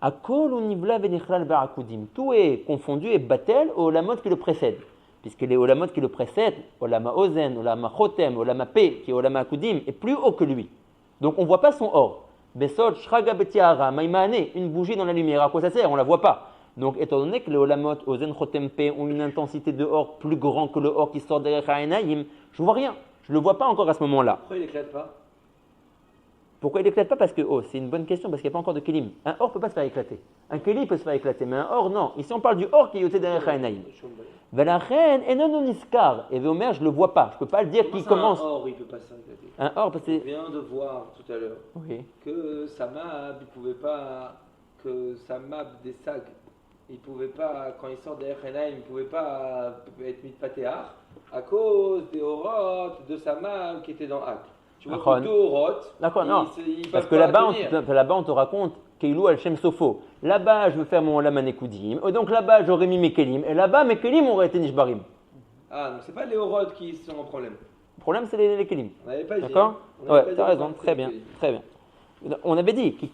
Akol univla venichlal ba'akudim, tout est confondu et battel au olamot qui le précède. Puisque les olamot qui le précèdent, olama ozen, olama chotem, olama pe, qui est olama akudim, est plus haut que lui. Donc on ne voit pas son or. Besod, shraga betiara, maïmane, une bougie dans la lumière, à quoi ça sert? On ne la voit pas. Donc étant donné que les olamot, ozen, chotem, pe ont une intensité de or plus grand que le or qui sort derrière Ha'enaïm, je ne vois rien. Je ne le vois pas encore à ce moment-là. Pourquoi il n'éclate pas? Pourquoi il n'éclate pas? Parce que, c'est une bonne question, parce qu'il n'y a pas encore de kelim. Un or ne peut pas se faire éclater. Un kelim peut se faire éclater, mais un or, non. Ici, on parle du or qui est yoté derrière Ha'enaïm. Velachen, enon niskar. Et Veomer, je ne le vois pas. Je ne peux pas le dire qui commence. Un or, il ne peut pas s'éclater. Un or, parce que. On vient de voir tout à l'heure que Samab, il pouvait pas. Que Samab des sags, il pouvait pas, quand il sort derrière Ha'enaïm, il ne pouvait pas être mis de patéar à cause des orotes de Samab qui étaient dans Hak. Tu vois que deux orotes. D'accord, non. Ils parce que là-bas, on te raconte Keilou al-Shem Sofo. Là-bas, je veux faire mon Olam Anekudim. Et donc là-bas, j'aurais mis mes Kelim. Et là-bas, mes Kelim auraient été Nishbarim. Ah, donc c'est pas les orotes qui sont en problème. Le problème, c'est les Kelim. On n'avait pas dit. D'accord? Ouais, tu as raison. Très bien. Très bien. On avait dit, si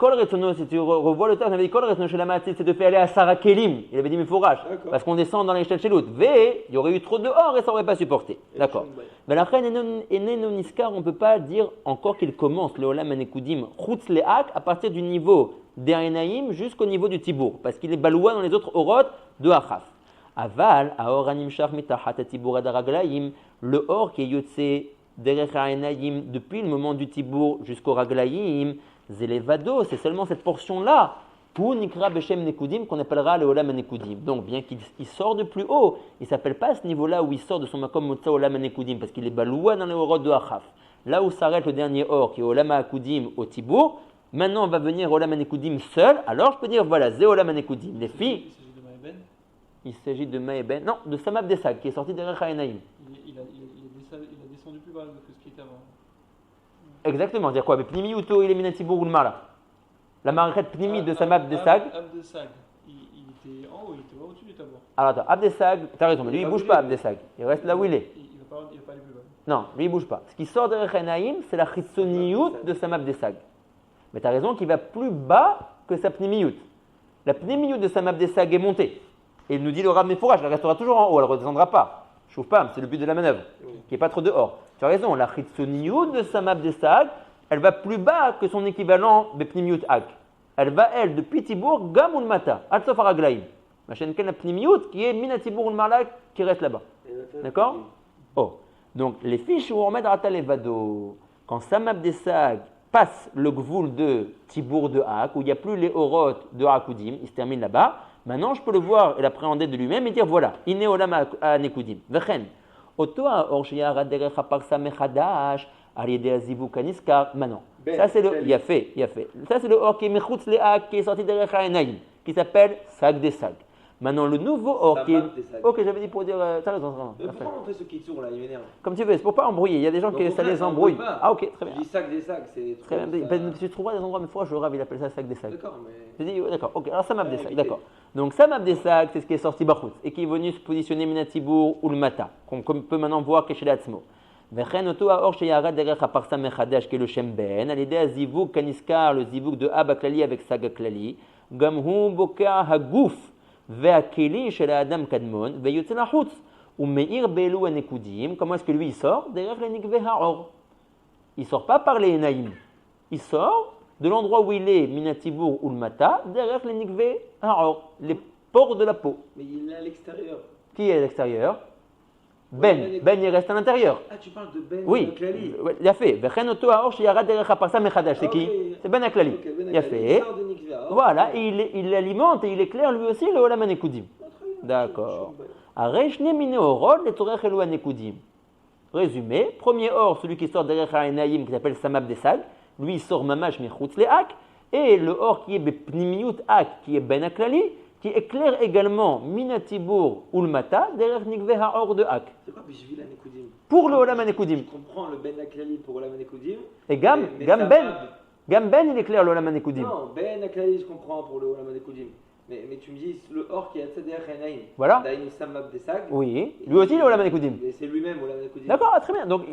tu revois le texte, on avait dit, Kol Retsono Shel Hamatzit, c'est de faire aller à Sarah Kelim. Il avait dit, mais fourrage. Parce qu'on descend dans les Shelchelut. V, il y aurait eu trop de or et ça n'aurait pas supporté. D'accord. Mais la reine Enen Niskar, on ne peut pas dire encore qu'il commence le Olam Anekudim Chutz Le'ak à partir du niveau d'Erenaïm jusqu'au niveau du Tibour. Parce qu'il est baloua dans les autres orotes de Achaf. Aval, Aor Animshar Mitachat Tibour Adaraglaim, le or qui est yotse derrière Erenaïm depuis le moment du Tibour jusqu'au Raglaim, Zelevado, c'est seulement cette portion-là, pour Nikra Beshem Nekudim, qu'on appellera le Olam Nekudim. Donc, bien qu'il sort de plus haut, il ne s'appelle pas à ce niveau-là où il sort de son Makom Motza Olam Nekudim, parce qu'il est baloua dans les orot de Achaf. Là où s'arrête le dernier or, qui est Olam Akudim au Tibour, maintenant on va venir Olam Nekudim seul, alors je peux dire, voilà, Zé Olam Nekudim. Les filles. Il s'agit de Maïben. Non, de Samab Desag, qui est sorti derrière Ha'enaïm. Il a descendu plus bas que ce qui était avant. Exactement, c'est-à-dire quoi? Pnimi Uto, il est Minatibour ou le Mala. La marquette Pnimi de Samab Desag. Abdesag, il était en haut, il était au-dessus du tabor. Alors attends, Abdesag, t'as raison, mais lui il ne bouge pas, Abdesag. Il reste là où il est. Il va pas aller plus bas. Non, lui il ne bouge pas. Ce qui sort de Rechaïnaïm, c'est la Chitsoniyut de Samab Desag. Mais tu as raison qu'il va plus bas que sa Pnimiyut. La Pnimiyut de Samab Desag est montée. Et il nous dit le Rav Mefourach, elle restera toujours en haut, elle ne redescendra pas. Chauffe pas, c'est le but de la manœuvre, qu'il n'y ait pas trop dehors. Tu as raison, la Chitsoniyut de Samab Desag, elle va plus bas que son équivalent Bepnimiyut Hak. Elle va, elle, depuis Tibour, Gamoul Mata, Al-Sof Araglaïm. Ma chaîne Ken Pnimiyut, qui est Mina Tibour Malak, qui reste là-bas. D'accord? Oh. Donc, les fiches où on met Atalevado, quand Samab Desag passe le gvoul de Tibour de Hak, où il n'y a plus les orot de Hakudim, il se termine là-bas, maintenant je peux le voir et l'appréhender de lui-même et dire voilà, Iné Olam Nekudim. Vechen. Oto Orshia Raderech Aparsa Mechadash. Maintenant, ça c'est le, il a fait. Ça c'est le or qui est Mechutz Le'ak, qui est sorti derrière Ha'enaïm, qui s'appelle Sag des Sag. Maintenant, le nouveau or qui est. Samab des sacs. Ok, j'avais dit pour dire. T'as raison, vraiment. Mais pourquoi montrer ce kitsur là, il m'énerve. Comme tu veux, c'est pour pas embrouiller. Il y a des gens Au qui ça contraire, les ça embrouille. embrouille pas. Ah, ok, très bien. Je dis sac des sacs, c'est trop. Très bien. ça- Tu trouveras des endroits, mais fois, je rêve, il appelle ça sac des sacs. D'accord, mais. J'ai dit, d'accord, ok, alors Samab des Ouais, sacs, éviter. d'accord. Donc Samab des sacs, c'est ce qui est sorti Bachout et qui est venu se positionner Minatibour ou le Mata, qu'on peut maintenant voir chez l'Atzmo. Vechen oto aor sheyarad derech aparsa mechadash qui est le Shem Ben, à l'idée à Zivug Kaniskar, le Zivug de Abba Klali avec Saga Klali, Gamhu Boka Hagouf, Veakeli chez la Adam Kadmon, Veyotze Lachutz, ou Meir Belu Anekudim, comment est-ce que lui il sort? Derech le Nikve Haor. Il sort pas par les Enaïm, il sort de l'endroit où il est, Minatibour ou le Mata, derrière les Nikve Haor, les pores de la peau. Mais il est à l'extérieur. Qui est à l'extérieur? Ben. Ben, il reste à l'intérieur. Ah, tu parles de Ben Oui, Klali. il a fait. Vechen oto aor sheyarad derech aparsa mechadash. C'est qui? C'est Ben Aklali. Ok, Ben Il a Klali, fait. il sort de Nikveh. Voilà, et il l'alimente et il éclaire lui aussi le Olam Anekudim. D'accord. Aresh nemine orod le torech elu Anekudim. Résumé, premier or, celui qui sort derrière Haïnaïm, qui s'appelle Samab Desag, lui il sort Mamash Mechutz le Hak, et le or qui est Pnimiyut Hak, qui est Ben Aklali, qui éclaire également Minatibour ou le Mata, derrière Nikveh Haor de Hak. C'est quoi Bishvil Anekudim? Pour le Olam Anekudim. Je comprends le Ben Aklali pour Olam Anekudim. Et Gam Ben, il éclaire le Olam Anekudim. Non, Ben Aklali, je comprends pour le Olam Anekudim. Mais tu me dis, le or qui est à Tzedek Hainaïm. Voilà. Daïn Samab Desag. Oui, lui aussi le Olam Anekudim. Et c'est lui-même Olam Anekudim. D'accord, très bien. Donc,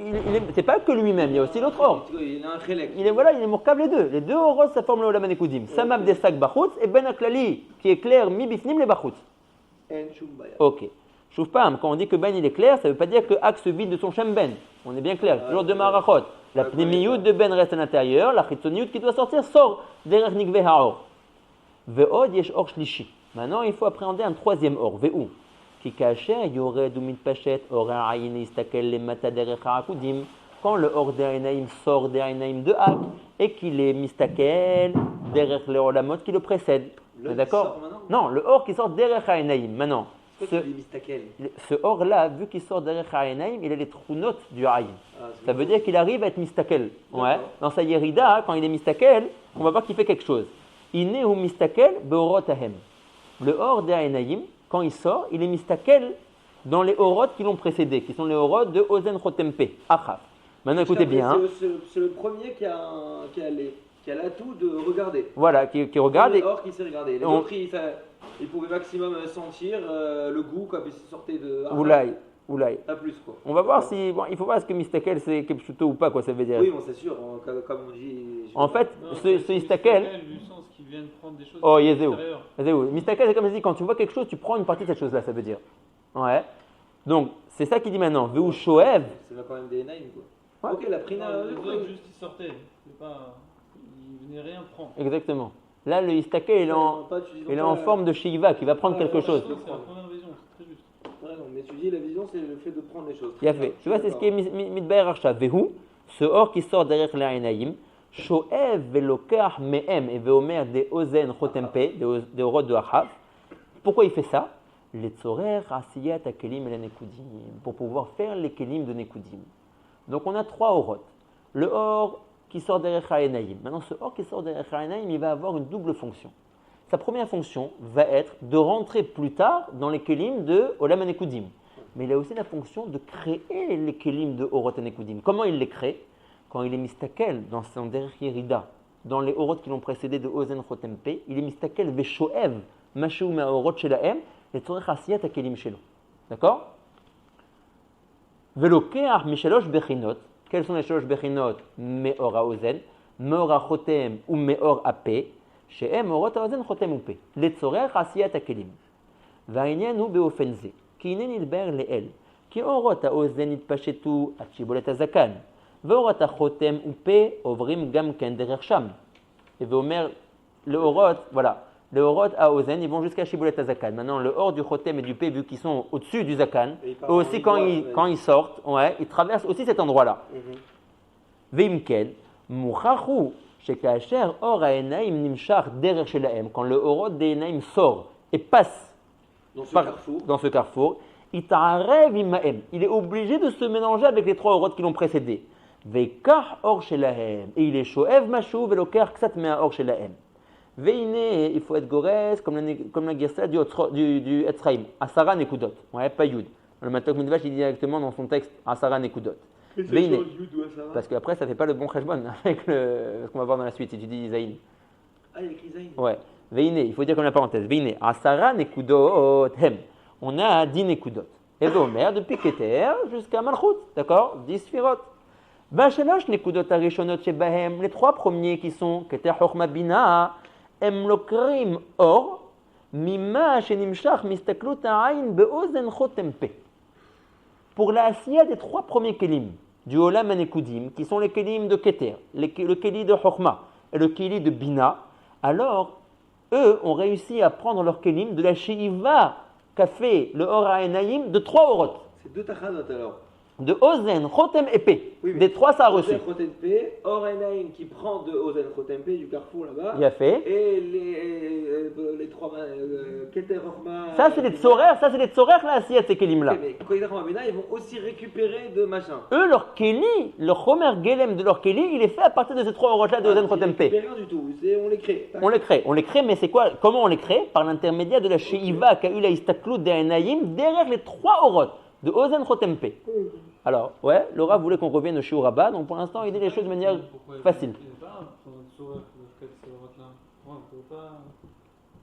c'est pas que lui-même, il y a aussi l'autre or. Il a un chélek. Il est mourkab les deux. Les deux oros, ça forme le Olam Anekudim. Samab Desag Bachutz et Ben Aklali, qui éclaire Mi Bifnim les Bachutz. En Shum Baya. Ok. Choufpam, quand on dit que Ben il est clair, ça ne veut pas dire que Hak se vide de son Shem Ben. On est bien clair, toujours de Marachot. La Pnimiyut de Ben reste à l'intérieur, la Chitzoniyut qui doit sortir sort derrière Nikveh Haor. Ve'od yesh or shlishi. Maintenant, il faut appréhender un troisième or, Ve'u. Ki kacher yored ou mitpachet or ha'ayin istakel le mata derech ha'akudim. Quand le or d'Ainaïm sort d'Ainaïm de Hak et qu'il est mistakel derrière le olamot qui le précède. Le D'accord? qui sort maintenant? Non, le or qui sort derrière Haïnaïm. Maintenant, Pourquoi tu dis Mistakel? ce or-là, vu qu'il sort derrière Haïnaïm, il a les trounotes du Haïm. Ah, Ça veut dire qu'il arrive à être mistakel. Ouais. D'accord. Dans sa yerida, quand il est mistakel, on va voir qu'il fait quelque chose. Iné ou mistakel beorot ahem. Le or de Haïnaïm, quand il sort, il est mistakel dans les orot qui l'ont précédé, qui sont les orot de Ozen Chotempe, Achaf. Maintenant, écoutez bien. C'est le premier qui a l'atout de regarder. Voilà, qui regarde. Le or qui s'est regardé. Les autres, ils pouvaient maximum sentir le goût quand ils sortaient de. Oulaï. Pas plus quoi. On va voir si. Bon, il faut voir est-ce que mistakel c'est kepchuto ou pas, quoi, ça veut dire. Oui, bon, c'est sûr, comme on dit. En fait, Non, ce istakel. Du sens qu'ils viennent prendre des choses Oh, de Yezéou. l'extérieur. Mistakel, c'est comme je dis, quand tu vois quelque chose, tu prends une partie de cette chose-là, ça veut dire. Ouais. Donc, c'est ça qu'il dit maintenant. Veu shoev. C'est quand même des naïms quoi. Ouais. Ok, la prina. Non, les autres, juste ils sortaient. C'est pas... Ils venaient rien prendre. Exactement. Là, le istakel, il est en forme de shiva qui va prendre quelque chose. C'est la première vision, c'est très juste. Ouais, non, mais tu dis la vision, c'est le fait de prendre les choses. Il a fait. Tu vois, c'est ce qui est mitbaer arsha. Vehu, ce or qui sort derrière l'Ainaïm. Shoev velokar mehem et veomer des ozen chotempe, des orot de Achaf. Pourquoi il fait ça? Les tzorer asiyat akelim et nekudim. Pour pouvoir faire les kelim de nekudim. Donc on a trois orot. Le or qui sort derrière Haïnaïm. Maintenant, ce or qui sort derrière Haïnaïm, il va avoir une double fonction. Sa première fonction va être de rentrer plus tard dans les kelim de Olam Anekudim. Mais il a aussi la fonction de créer les kelim de Orot Anekudim. Comment il les crée? Quand il est mistakel dans son derrière Yerida, dans les orot qui l'ont précédé de Ozen Chotempe, il est mistakel veshoev, mashou ma'orot shelahem, et tzorech asiyat akelim shelo. D'accord? Velokeach mishelosh bechinot. Quels sont les shalosh bechinot? Meor haozen, meor hachotem ou meor hape, shehem orot haozen chotem upe. Letzorech asiyat akelim. והעניין הוא באופן זה, כי הנה נדבר לאל, כי אורות האוזן התפשטו עד שיבולת הזקן, ואורות החותם ופה עוברים גם כן דרך שם. ואומר, לאורות, voilà, les orot à Ozen, ils vont jusqu'à Shibolet Azakan. Maintenant, le or du Chotem et du P, vu qu'ils sont au-dessus du Zakan, eux aussi, quand ils sortent, ouais, ils traversent aussi cet endroit-là. Veimkel, Mouchachou, Shekasher, Or Haenaim Nimshach Derer Shelaem, quand le orot des Haenaim sort et passe dans ce carrefour, Itaarev Imaem, il est obligé de se mélanger avec les trois orot qui l'ont précédé. Veikach Or Shelaem, et il est Shoev Mashou Velokar Ksat Mea Or Shelaem. Veine, il faut être Gores, comme la Gersa du Etzraïm, Asara Nekudot, ouais, pas Yud. Le Matok Midvash, il dit directement dans son texte Asara Nekudot. Veine, parce qu'après, ça ne fait pas le bon Cheshbon avec ce qu'on va voir dans la suite, si tu dis Zayn. Ah, il y a écrit Zayn. Ouais. Veine, il faut dire comme la parenthèse. Veine, Asara Nekudot Hem. On a 10 Nekudot. Et Omer, depuis Keter jusqu'à Malchut, d'accord 10 Sfirot. Bashalosh Nekudot Arishonot Shebahem, les 3 premiers qui sont Keter Chochma Bina, Em Lokrim Or, Mima Shenimshach Mistaklut Ha'ain Be'ozen Chotem Pe. Pour la Asiya des 3 premiers Kelim du Olam Anekudim, qui sont les Kelim de Keter, le Keli de Chochma et le Keli de Bina, alors eux ont réussi à prendre leur Kelim de la Sheiva qu'a fait le Or HaEnaim de 3 Orot. C'est 2 Tachanot alors. De Ozen, Chotem et Pe. Oui, des 3, ça a reçu. Ozen Chotem Pe, Or HaEnaim qui prend de Ozen Chotem Pe du carrefour là-bas. Il a fait. Et les 3 Keter Chochma. Ça, c'est des Tzorer, la Asiya de ces Kelim-là. Mais Keter Chochma Bina, ils vont aussi récupérer de machin. Eux, leur Keli, le Chomer Gelem de leur Keli, il est fait à partir de ces 3 Orot-là de Ozen, Chotem, Pe. Rien du tout, on les crée. On les crée, mais c'est quoi? Comment on les crée? Par l'intermédiaire de la Sheiva qu'a eu la Istaklut de Hainaïm derrière les 3 Orot de Ozen Chotem Pe. Alors, ouais, Laura voulait qu'on revienne au Shiur Rabba, donc pour l'instant, il dit les choses de manière facile. Il n'est pas sur cette là. On ne peut pas.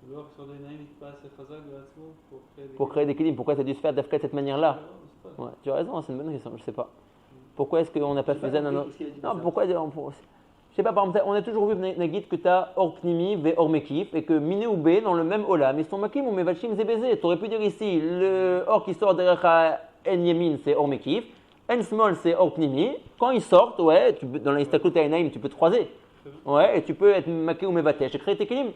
L'or sur des naïms n'est pas assez chazak pour créer des kelim. Pourquoi ça a dû se faire d'Afka de cette manière-là? Ouais, tu as raison, c'est une bonne question, je ne sais pas. Pourquoi est-ce qu'on n'a pas fait ça? Non, pourquoi? Je sais pas, par exemple, on a toujours vu Nagid que tu as Or Pnimi ve Or Mekif et que Miné ou B dans le même Olam, ils sont Makim ou Mevachim Zebezé. Tu aurais pu dire ici, le Or qui sort derrière En Yemin, c'est Or Mekif, En Small, c'est Or Pnimi. Quand ils sortent, ouais, dans la Istaklut Hainaim, tu peux te croiser. Ouais, et tu peux être Makim ou Mevatesh et créer tes kelim.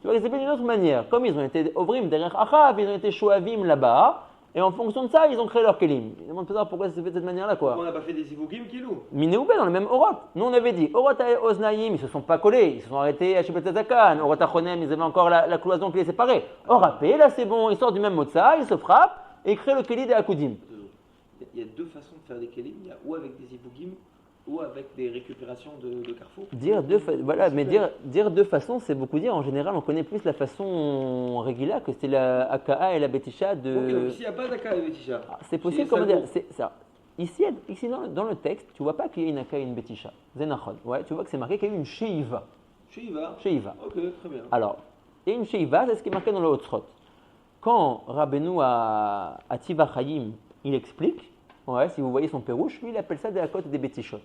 Tu vois, c'est d'une autre manière. Comme ils ont été Ovrim derrière Achav, ils ont été Shoavim là-bas. Et en fonction de ça, ils ont créé leur kelim. Ils demandent peut-être pourquoi ça se fait de cette manière-là, quoi. On n'a pas fait des Zivugim qui louent. Minéoubé dans le même Orot. Nous, on avait dit, Orot et Oznaïm, ils ne se sont pas collés, ils se sont arrêtés à Shibetazakan. Orot Achonem, ils avaient encore la cloison qui les séparait. Orapé, là, c'est bon, ils sortent du même motza, ils se frappent et ils créent le keli des Akudim. Il y a 2 façons de faire des kelim. Il y a ou avec des Zivugim ou avec des récupérations de carrefour. Dire 2 façons, c'est beaucoup dire. En général, on connaît plus la façon régula que c'est la Aka'a et la Betisha de. Donc ici, il n'y a pas d'Aka'a et Betisha. C'est possible, comment dire c'est ça. Ici dans le texte, tu ne vois pas qu'il y a une Aka'a et une Betisha. Zenachon. Ouais, tu vois que c'est marqué qu'il y a eu une Sheiva. Sheiva. Ok, très bien. Alors, il y a une Sheiva, c'est ce qui est marqué dans le Hotzrot. Quand Rabbeinu à Tiva Chaim, il explique, ouais, si vous voyez son pérouche, lui il appelle ça des Akot et des Betishot.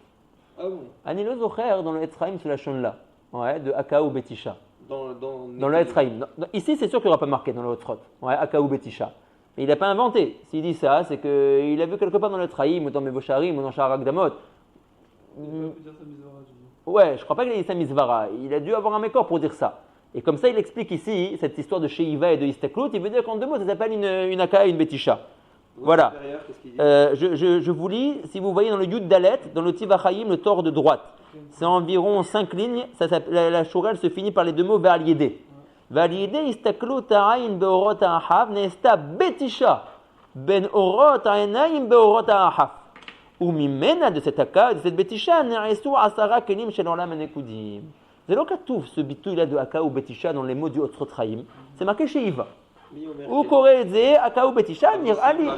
Ah bon? Anilo Zocher dans le Etzraïm, c'est la Shon-là, ouais, de Aka ou Betisha. Dans le Etzraïm. Ici, c'est sûr qu'il n'y aura pas marqué dans le Hotzrot, ouais, Aka ou Betisha. Mais il n'a pas inventé. S'il dit ça, c'est qu'il a vu quelque part dans le Etzraïm, ou dans Mevosharim, ou dans Shaharak Damot. Ouais, je crois pas qu'il ait dit ça Mizvara. Il a dû avoir un mécor pour dire ça. Et comme ça, il explique ici cette histoire de Sheiva et de Istaklut. Il veut dire qu'en 2 mots, ça s'appelle une Aka et une Betisha. Voilà. Je vous lis, si vous voyez dans le Yud Dalet, dans le Tivachaim, le tord de droite. C'est environ 5 lignes. La Shurel se finit par les 2 mots Ve'al Yedé. Ve'al Yedé Istaklut ha'ayin be'orot ha'ahav ne'esta Betisha ben orot ha'enayim be'orot ha'ahav. Ou mimena de cette Aka, de cette Betisha, ne'esu asara kelim shel olam hanekudim. C'est le katouf, ce bitou-là de Aka ou Betisha dans les mots du Hotzrot Chaim. C'est marqué chez Iva. Ou Koreze, Aka ou Betisha, Nir Ali.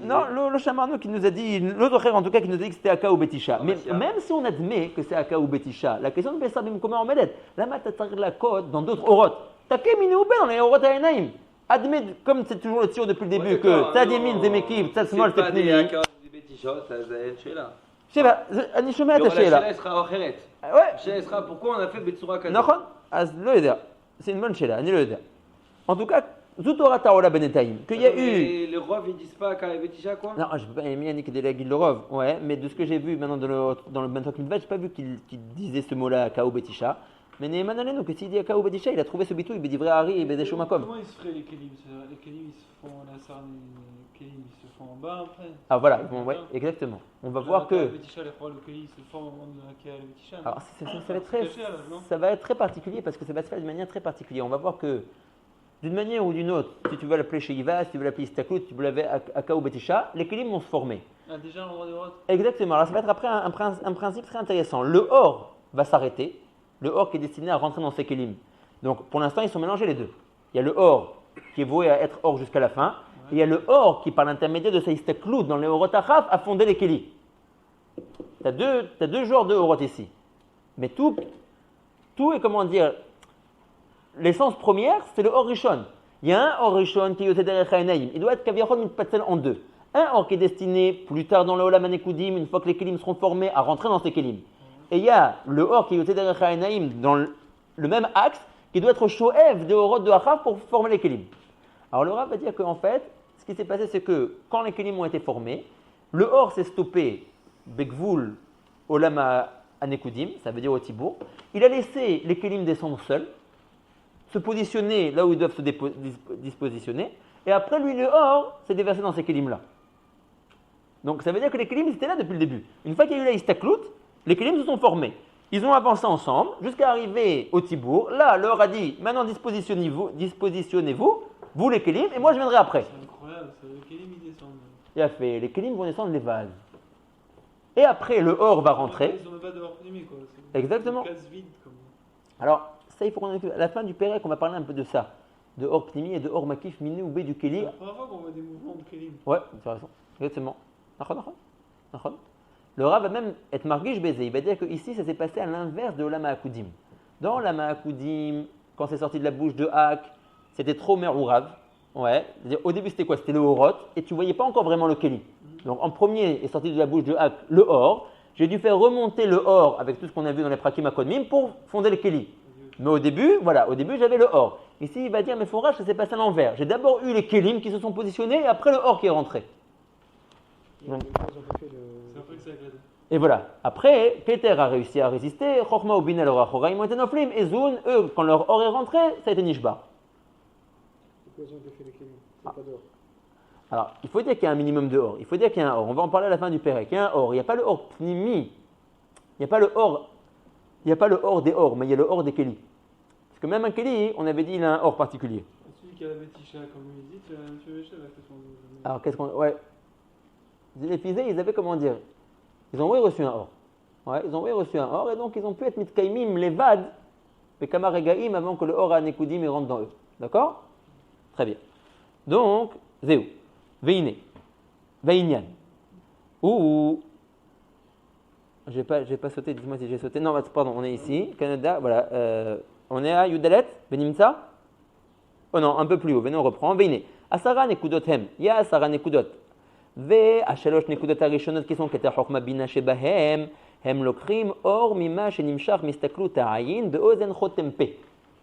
Non, le Shamarno qui nous a dit, l'autre frère en tout cas qui nous a dit que c'était Aka ou Betisha. Mais même si on admet que c'est Aka ou Betisha, la question de Bessa Bimkoma Omedet, la matatar la côte dans d'autres Orot. T'as Minioubé dans les Orot Hainaim. Admet, comme c'est toujours le tir depuis le début, que Tzad Yemin, Zemekib, Tzad Smol, c'est Pnimi. Je sais pas, אני שומע את השאלה. השאלה שלך אחרת. השאלה שלך, pourquoi on a fait בצורה כזאת? נכון, אז לא יודע. C'est une bonne שאלה, אני לא יודע. En tout cas, זו תורת העולה בינתיים. qu'il y a eu... Les Rov, ils disent pas Aka et Betisha, quoi? Non, je ne peux pas aimer Yannick de la Guilde Rov. Ouais, mais de ce que j'ai vu maintenant dans le Bentok Midvat, je n'ai pas vu qu'il disait ce mot-là, Aka ou Betisha. Mais Neeman Alenu, que s'il dit Aka ou Betisha, il a trouvé ce bitou, il dit vrai Hari et Bedesho Makom. Comment ils se feraient les kelim? Les kelim, ils se font la sarne, les kelim, ils se font en bas après. Ah voilà, bon, ouais, exactement. On va voir que. Le kelim se forme en Aka et Betisha. Alors ça va être très particulier parce que ça va se faire d'une manière très particulière. On va voir que d'une manière ou d'une autre, si tu veux l'appeler Sheiva, si tu veux l'appeler Istaklut, si tu veux l'appeler Aka ou Betisha, les kelim vont se former. Ah, déjà l'endroit de Horot. Exactement. Alors ça va être après un principe très intéressant. Le Or va s'arrêter. Le Or qui est destiné à rentrer dans ces kelim. Donc pour l'instant, ils sont mélangés les deux. Il y a le or qui est voué à être or jusqu'à la fin, et il y a le or qui, par l'intermédiaire de sa istaklout dans les orotachaf, a fondé les kelim. Tu as deux genres de orot ici. Mais tout est, comment dire, l'essence première, c'est le or rishon. Il y a un or rishon qui est yoté derech ha'enayim. Il doit être kaviachol mitpatel en deux. Un or qui est destiné plus tard dans le olam hanekudim, une fois que les kelim seront formés, à rentrer dans ces kelim. Et il y a le or qui est yoté derech ha'enayim dans le même axe, qui doit être shoev de orot de achaf pour former les kelim. Alors le Rav va dire qu'en fait, ce qui s'est passé, c'est que quand les kelim ont été formés, le or s'est stoppé Begvul Olam Hanekudim, ça veut dire au Tibour. Il a laissé les kelim descendre seuls, se positionner là où ils doivent se dispositionner, et après lui, le or s'est déversé dans ces kelim-là. Donc ça veut dire que les kelim étaient là depuis le début. Une fois qu'il y a eu la istaklout, les kelim se sont formés. Ils ont avancé ensemble jusqu'à arriver au Tibour. Là, le or a dit maintenant dispositionnez-vous, vous les kelim, et moi je viendrai après. C'est incroyable, ça, les kelim ils descendent. Il a fait, les kelim vont descendre les vases. Et après, le or va rentrer. Ils ont même pas de or primé, quoi. C'est Exactement. une case vide, comme. Alors, ça, il faut qu'on à la fin du Pérec, on va parler un peu de ça. De or pnimi et de or makif, miné ou bé du C'est keli. la première fois qu'on voit des mouvements de kelim. Ouais, tu as raison. Exactement. Nachon. Le Rav va même être marguish baiser. Il va dire que ici, ça s'est passé à l'inverse de Olam HaKudim. Dans Olam HaKudim, quand c'est sorti de la bouche de Hak, c'était trop merourav. Ouais. C'est-à-dire, au début, c'était quoi? C'était le orot, et tu voyais pas encore vraiment le keli. Donc en premier est sorti de la bouche de Hak le or. J'ai dû faire remonter le or avec tout ce qu'on a vu dans les prakim akodmim pour fonder le keli. Mais au début j'avais le or. Ici il va dire mais Fourage, ça s'est passé à l'envers. J'ai d'abord eu les kelim qui se sont positionnés et après le or qui est rentré. Donc, C'est après que ça a éclaté. et voilà. Après, Keter a réussi à résister. Chochma ou Bina leur achoraim ont été noflim. Et Zoun, eux, quand leur or est rentré, ça a été nishba. C'est quoi fait les kelim? C'est pas d'or. Alors, il faut dire qu'il y a un minimum de or. Il faut dire qu'il y a un or. On va en parler à la fin du Pérec. Il y a un or. Il n'y a pas le or pnimi. Il n'y a pas le or des or, mais il y a le or des kelis. Parce que même un keli, on avait dit il a un or particulier. Celui qui a la bêticha, comme il dit, tu as méché avec son. Alors, qu'est-ce qu'on. Ouais. Les Fizés, ils avaient comment dire? Ils ont reçu un or. Ouais, ils ont reçu un or et donc ils ont pu être mitkaimim levad, bekama regaim avant que le or à Nekudim rentre dans eux. D'accord? Très bien. Donc, Zéou. Veine, Veinyan. Ou, j'ai pas sauté, dites-moi si j'ai sauté. Non, pardon, on est ici, Canada, voilà. On est à Yudalet, Benimtsa. Oh non, un peu plus haut, venez, on reprend. Veine, Asara nekudot hem, ya Asara nekudot. Ve, Ashalosh nekudot arishonot qui sont keter chokma bina shebahem, hem lokrim, or mima shenimshach mistaklut ha'ayin, beozen chotempe.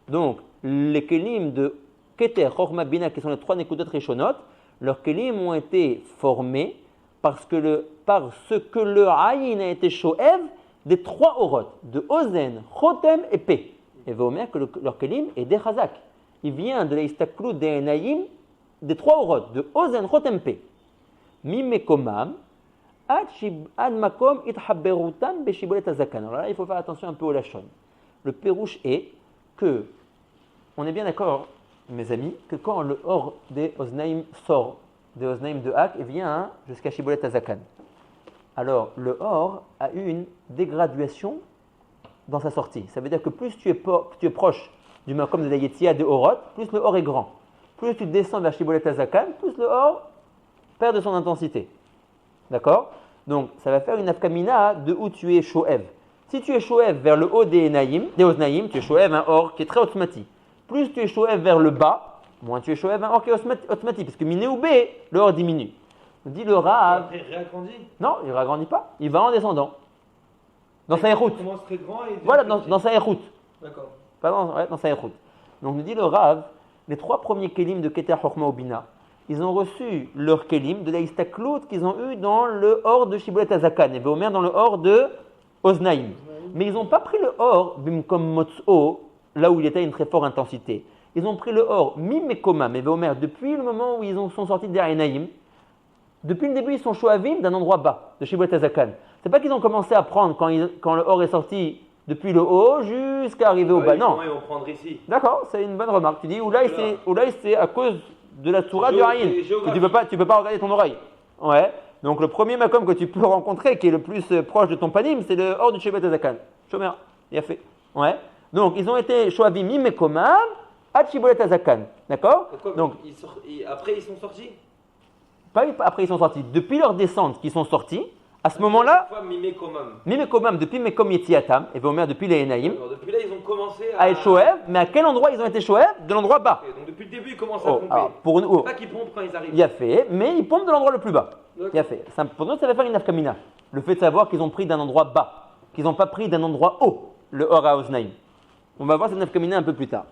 Donc, les kelim de keter chokma bina qui sont les trois nekudot rishonot, leurs kelim ont été formés par ce que le ayin a été shoev des trois orot, de ozen, chotem et pe. Et Véomer que leur kelim est des chazak. Il vient de la istaklut des enayim des trois orot, de ozen, chotem, pe. Mimekomam, ad makom ithaberutam beshibolet azakan. Alors là, il faut faire attention un peu au lachon. Le pérouche est que, on est bien d'accord, mes amis, que quand le or des Oznaim sort des Oznaim de Hak et vient jusqu'à Shibolet Azakan, alors le or a eu une dégraduation dans sa sortie. Ça veut dire que plus tu es proche du makom de la Yetzia de Orot, plus le or est grand. Plus tu descends vers Shibolet Azakan, plus le or perd de son intensité. D'accord? Donc ça va faire une afkamina de où tu es shoev. Si tu es shoev vers le haut des Oznaim, tu es shoev un or qui est très automatique. Plus tu es shoev vers le bas, moins tu es shoev un or qui est automatique, parce que miné ou B, le or diminue. On dit le Rav. Après, il réagrandit. Non, il ne ragrandit pas, il va en descendant. Dans sa éroute. Il commence très grand et. Voilà, dans sa éroute. D'accord. Dans sa éroute. Donc nous dit le Rav, les trois premiers kelim de Keter Chokma Obina, ils ont reçu leur kelim de la istaklout qu'ils ont eu dans le or de Shibolet Azakan, et Véomer dans le or de Oznaim. Mais ils n'ont pas pris le or, bimkom motso, là où il était à une très forte intensité. Ils ont pris le or, mimekoma, mais Véomer, depuis le moment où ils sont sortis d'Arenaïm, depuis le début, ils sont shoavim d'un endroit bas, de Shibolet Azakan. C'est pas qu'ils ont commencé à prendre quand le or est sorti depuis le haut jusqu'à arriver au bas. Non. Ils vont prendre ici. D'accord, c'est une bonne remarque. Tu dis, Oulaï, c'est à cause de la Toura du Haïn. Tu peux pas regarder ton oreille. Ouais. Donc le premier makom que tu peux rencontrer, qui est le plus proche de ton panim, c'est le hors du Shibolet Azakan. Shomer, il a fait. Ouais. Donc, ils ont été Shoavim Mimekomam, Ad Shibolet Azakan. D'accord? Donc, après, ils sont sortis. Pas après, ils sont sortis. Depuis leur descente, qu'ils sont sortis, à ce moment-là, Mimekomam, depuis Mekom Yetziatam, et Vomer depuis les Enaïm, depuis là, ils ont commencé à être Shoev, mais à quel endroit ils ont été Shoev? De l'endroit bas. Donc, depuis le début, ils commencent à pomper. Alors, pour nous, pas qu'ils pompent quand ils arrivent. Il a fait, mais ils pompent de l'endroit le plus bas. Il a fait. Pour nous, ça va faire une nafkamina. Le fait de savoir qu'ils ont pris d'un endroit bas, qu'ils n'ont pas pris d'un endroit haut, le Or HaOznaim. On va voir cette nafkamina un peu plus tard.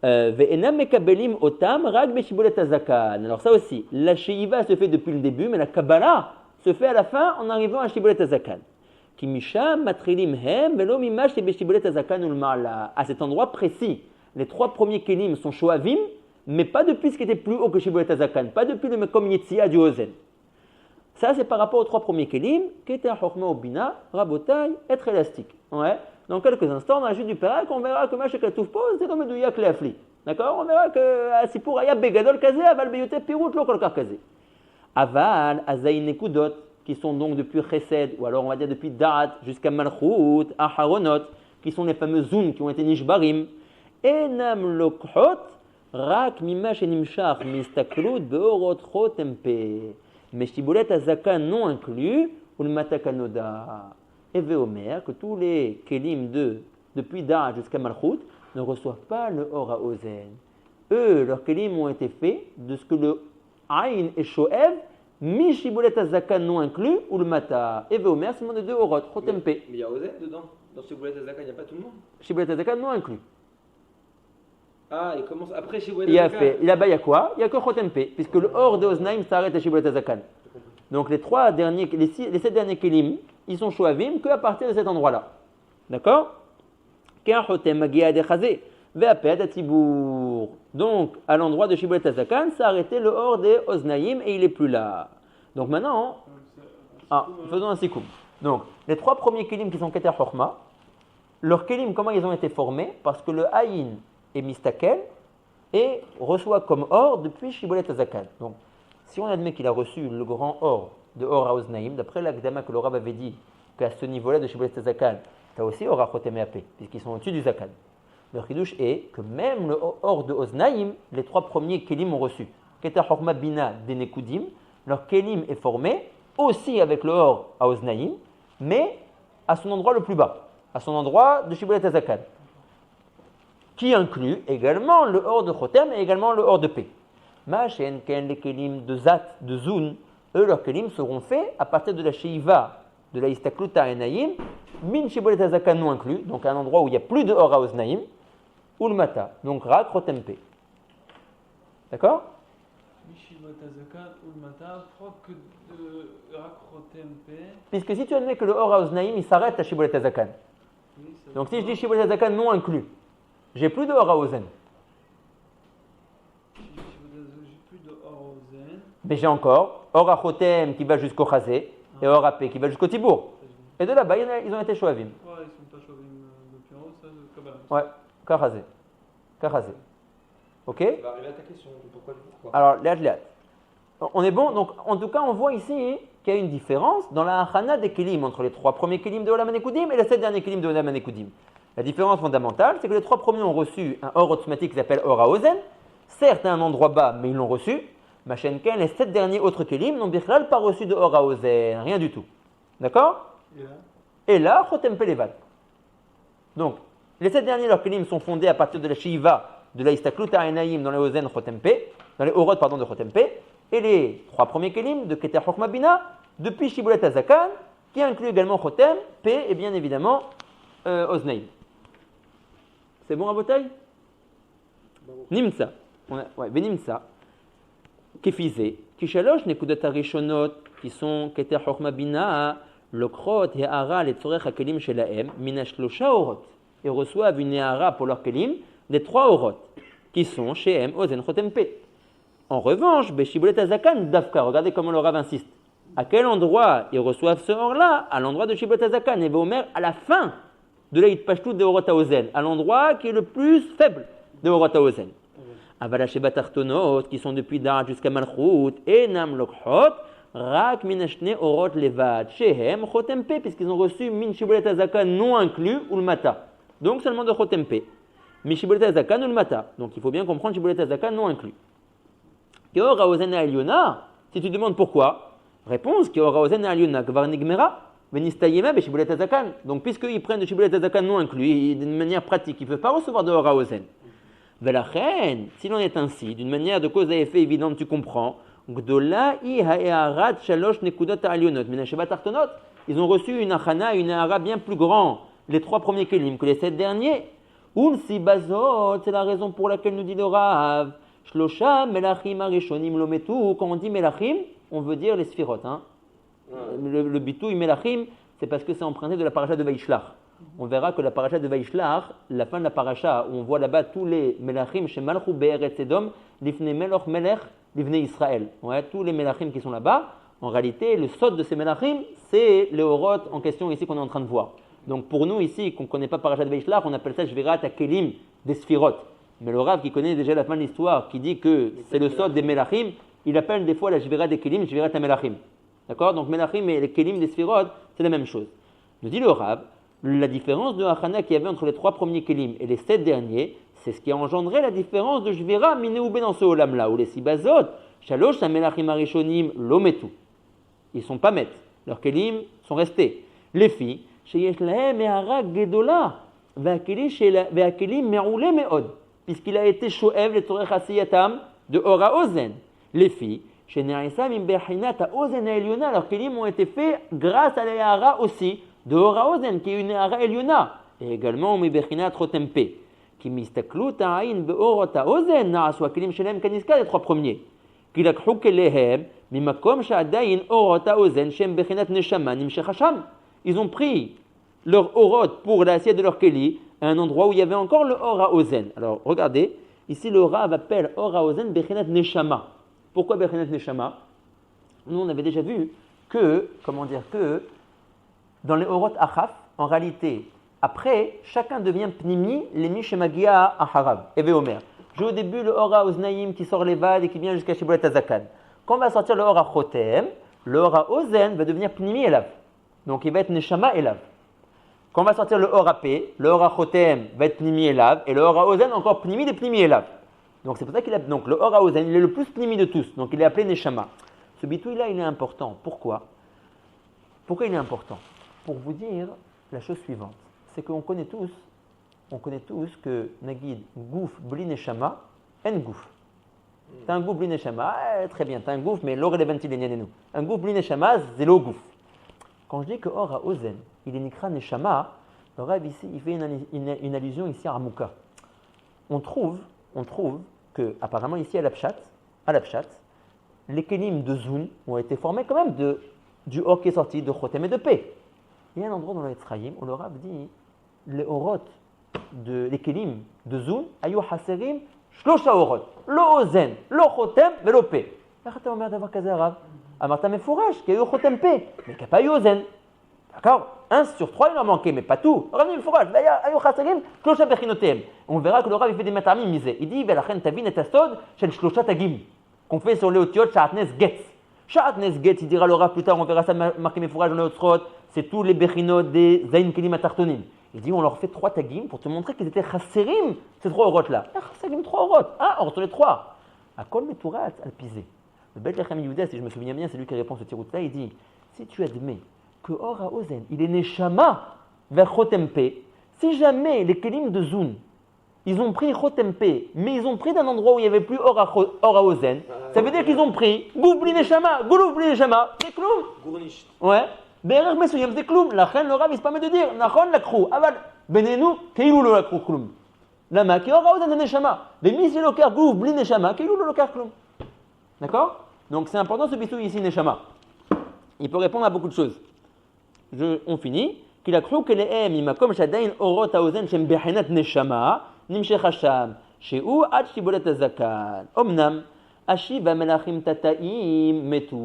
Ve'enam mekabelim otam rag beshibolet azakan. Alors ça aussi, la sheiva se fait depuis le début, mais la kabbalah se fait à la fin en arrivant à shibolet azakan. Ki misham matrilim hem velo mimash beshibolet azakan ulma'ala. À cet endroit précis, les trois premiers kelim sont shoavim, mais pas depuis ce qui était plus haut que shibolet azakan, pas depuis le mekom yetzia du ozen. Ça c'est par rapport aux trois premiers kelim, keter chokma obina, rabotai, être élastique. Ouais. Dans quelques instants, dans la chute du Perek, on verra que Mashek Atouf pose, c'est comme Douyak Leafli. D'accord? On verra que Sipur Aya Begadol Kazé, Aval Beyote Pirut Lo Kolkar Kazé. Aval, Azaï Nekudot, qui sont donc depuis Chesed, ou alors on va dire depuis Da'at jusqu'à Malchut, Aharonot, qui sont les fameux Zun qui ont été Nishbarim. Enam Lokhot, Rak Mimash Enimshach, Mistaklut, Beorot Chotempe. Mais Shibolet Azakan non inclus, ou le Matakanoda. Et Veomer, que tous les kelim depuis Da'at jusqu'à Malchut ne reçoivent pas le Or HaOzen. Eux, leurs kelim ont été faits de ce que le Aïn et Shoev, mi Shibolet Azakan non inclus, ou le Mata. Et Veomer, c'est le nom de deux Orot, Chotempe. Mais il y a Ozen dedans. Dans Shibolet Azakan, il n'y a pas tout le monde. Shibolet Azakan non inclus. Ah, il commence après Shibolet Azakan. Là-bas, il y a quoi? Il n'y a que Chotempe, puisque le Or de Oznaim s'arrête à Shibolet Azakan. Donc les 7 derniers kelim, ils sont shoavim qu'à partir de cet endroit-là. D'accord? Donc, à l'endroit de Shibolet Azakan, ça a arrêté le Or des Oznaïm et il n'est plus là. Donc maintenant, faisons un sikoum. Donc, les trois premiers kelim qui sont Keter Chokma, leurs kelim, comment ils ont été formés? Parce que le Aïn est mistakel et reçoit comme Or depuis Shibolet Azakan. Donc, si on admet qu'il a reçu le grand Or de Or HaOznaim, d'après l'Agdama que le Rav avait dit qu'à ce niveau-là de Shibolet Azakan, tu as aussi Or HaChotem et Apé, puisqu'ils sont au-dessus du Zakan. Le Chidouche est que même le Or de Oznaim, les trois premiers Kelim ont reçu. Keter Chokma Bina Denekudim, leur Kelim est formé aussi avec le Or HaOznaim, mais à son endroit le plus bas, à son endroit de Shibolet Azakan, qui inclut également le Or de Chotem et également le Or de P. Ma'ashen ken les kelim de Zat, de Zun, eux leurs kelim seront faits à partir de la Sheiva, de la Istaklut Ta'enaïm, min Shibolet Azakan non inclus, donc à un endroit où il n'y a plus de Or HaOznaim, ou le Mata, donc Rak Chotempe. D'accord? Shibolet Azakan ou le Mata, que de Rak Chotempe. Puisque si tu admets que le Or HaOznaim il s'arrête à Shibolet Azakan, donc si je dis Shibolet Azakan non inclus, j'ai plus de Or HaOzen. Mais j'ai encore Or HaChotem qui va jusqu'au Chazé et Or HaP qui va jusqu'au Tibour. Et de là-bas, ils ont été Shoavim. Ouais, ils ne sont pas Shoavim depuis en haut, ça, de Kabbalah. Ouais, Kachazé. Ok? Ça va arriver à ta question, pourquoi? Alors, Léat. On est bon, donc en tout cas, on voit ici qu'il y a une différence dans la Hachana des Kelim entre les trois premiers Kelim de Olam HaNekudim et les 7 derniers Kelim de Olam HaNekudim. La différence fondamentale, c'est que les trois premiers ont reçu un Or automatique qui s'appelle Or HaOzen, certes à un endroit bas, mais ils l'ont reçu. Machenken, les 7 derniers autres kelim n'ont bichlal pas reçu de Or HaOzen, rien du tout. D'accord? Et là, Chotem Pelevad. Donc, les 7 derniers, leurs kelim sont fondés à partir de la Shiva, de la Istaklut Ta'enaïm dans les Ozen Chotempe, dans les Orot, de Chotempe, et les 3 premiers kelim de Keter Chokma Bina, depuis Shibolet Azakan, qui inclut également Chotem, P et bien évidemment Oznaïm. C'est bon à Botaï? Nimsa. Benimsa. Kefizé, Kishalosh Nekudat Arishonot, qui sont Keter Chokma Bina, Lokrot et Hara, les Tzorech HaKelim Shelaem, Minashlosha Orot. Ils reçoivent une Hara pour leur Kelim des 3 Orot, qui sont Shehem, Ozen, Chotempe. En revanche, Beshibolet Azakan, Dafka, regardez comment le Rav insiste. À quel endroit ils reçoivent ce Or-là? À l'endroit de Shibolet Azakan, et Veomer à la fin de la Hitpashtout de Orot HaOzen, à l'endroit qui est le plus faible de Orot HaOzen. Avalashé Batartonot, qui sont depuis Da'at jusqu'à Malchut, et Nam Lokhot, Rak minashne orot levad, shehem chotem pe, puisqu'ils ont reçu min shibolet hazaka non inclus ou le mata. Donc seulement de chotem pe. Mi shibolet hazaka ou le mata. Donc il faut bien comprendre shibolet hazaka non inclus. Keora ozen alyona, si tu demandes pourquoi, réponse Keora ozen alyona kvar nigmera, venistayema be shibolet hazakan. Donc puisqu'ils prennent de shibolet hazakan non inclus, d'une manière pratique, ils ne peuvent pas recevoir de ora ozen. Velachen, s'il en est ainsi, d'une manière de cause à effet évidente, tu comprends. Ils ont reçu une achana, une ahara bien plus grande, les 3 premiers kelim que les 7 derniers. C'est la raison pour laquelle nous dit le Rav. Shlosha melachim arishonim lometu. Quand on dit melachim, on veut dire les sphirot. Hein. Le bitouille melachim, c'est parce que c'est emprunté de la paracha de Vaishlach. On verra que la paracha de Vaishlach, la fin de la paracha, où on voit là-bas tous les melachim chez Malchou Be'eretz Edom, lifne meloch melech, lifne Israël. Ouais, tous les melachim qui sont là-bas, en réalité, le sod de ces melachim, c'est les orot en question ici qu'on est en train de voir. Donc pour nous ici, qu'on ne connaît pas paracha de Vaishlach, on appelle ça Shvirat HaKelim des Sphirot. Mais le Rav qui connaît déjà la fin de l'histoire, qui dit que c'est le sod des melachim, il appelle des fois la Shvirat des Kelim, Shvirat HaMelachim. D'accord? Donc melachim et les Kelim des Sphirot, c'est la même chose. Nous dit le Rav, la différence de Hachana qu'il y avait entre les 3 premiers Kelim et les 7 derniers, c'est ce qui a engendré la différence de Jvira Mineoube dans ce Olam-là, où les Sibazot, Shalosh, Amelachim Arishonim, Lometu. Ils ne sont pas maîtres, leurs Kelim sont restés. Les filles, Sheyesh Lahem et Hara Gedola, Ve'akelim Me'oule Me'od, puisqu'il a été Shoev le Torech Asiyatam de Ora Ozen. Les filles, Shene'isam Imbechinat Ozen Eliona, leurs Kelim ont été faits grâce à la Hara aussi, de Ora Ozen, qui est une Hara Eliona, et également Mibechinat Rotempe, qui mistaklut ta'ayin be'orota Ozen, na'aswa kelim shelem kaniska, les 3 premiers. Qui lakhu kelehem, mimakom sha'adayin orota Ozen, shem bechinat neshama, nimshech hasham. Ils ont pris leur orot pour l'assiette de leur keli, à un endroit où il y avait encore le Ora Ozen. Alors regardez, ici le Rav appelle Ora Ozen bechinat neshama. Pourquoi bechinat neshama? Nous on avait déjà vu que, que dans les orot achaf, en réalité, après, chacun devient pnimi, les mishemagia aharav, Eve Omer. J'ai au début le Ora Oznaïm qui sort les vades et qui vient jusqu'à Shibolet Hazakan. Quand on va sortir le Ora Chotem, le Ora Ozen va devenir pnimi elav. Donc il va être neshama elav. Quand on va sortir le Ora P, le Ora Chotem va être pnimi elav et le Ora Ozen encore pnimi des pnimi elav. Donc c'est pour ça qu'il a. Donc le Ora Ozen, il est le plus pnimi de tous. Donc il est appelé neshama. Ce bitouille-là, il est important. Pourquoi il est important? Pour vous dire la chose suivante. C'est qu'on connaît tous que Nagid, gouf, bli neshama, en gouf. T'as un gouf bli neshama, très bien, t'as un gouf, mais l'or eleventil est nous. Un gouf bli neshama, c'est l'eau gouf. Quand je dis que or à ozen, il est nikra neshama, le Rav ici, il fait une allusion ici à Ramouka. On trouve que, apparemment ici à l'Apshat, les kelim de Zoun ont été formés quand même du or qui est sorti de Chotem et de P. Il y a un endroit dans le Etzraïm où le Rav dit les orot les kelim de Zoun, ayu haserim, shlosha orot, lo ozen, lo chotem, velo pe. איך אתה אומר דבר כזה הרב? אמרת מפורש, כי היו חותם פה, mais qu'il n'y a pas eu ozen. D'accord? 1 sur 3 il en manquait, mais pas tout. הרב dit מפורש, והיו חסרים 3 בחינותיהם. On verra que le Rav il fait des matamim misés. Il dit, ולכן תבין את הסוד של 3 תגים, qu'on fait sur les otiotes שעטנז גץ. שעטנז גץ, il dira le Rav plus tard, on verra ça marqué מפורש dans les autres, c'est tous les bechinot des zayin kelim atartonim. Il dit, on leur fait 3 tagim pour te montrer qu'ils étaient chasserim, ces 3 orotes-là. Chasserim, 3 orotes. Or sur les 3. À kol meturat alpisé. Le Beth Lechem Yehuda, si je me souviens bien, c'est lui qui répond ce tirout-là. Il dit, si tu admets que Or à Ozen, il est neshama vers Chotempe, si jamais les kelim de Zoun, ils ont pris Chotempe, mais ils ont pris d'un endroit où il n'y avait plus Or à Ozen, ça veut dire qu'ils ont pris Goubli neshama, Gouloubli neshama, c'est kloum. Gournicht. Ouais. בערך מסוים זה כלום, לכן לא רב יספם מדיר, נכון לקחו, אבל בינינו כאילו לא לקחו כלום. למה? כי אור האוזן זה נשמה, ומי שלוקח גוף בלי נשמה, כאילו לא לוקח כלום. D'accord? Donc c'est important ce bisou ici, neshama. Il peut répondre à beaucoup de choses. On finit. כי לקחו כליהם ממקום שעדיין אורות האוזן שהם בחינת נשמה, נמשך השם, שהוא עד שיבולת הזקן. אמנם, השיב המלאכים תתאים מתו.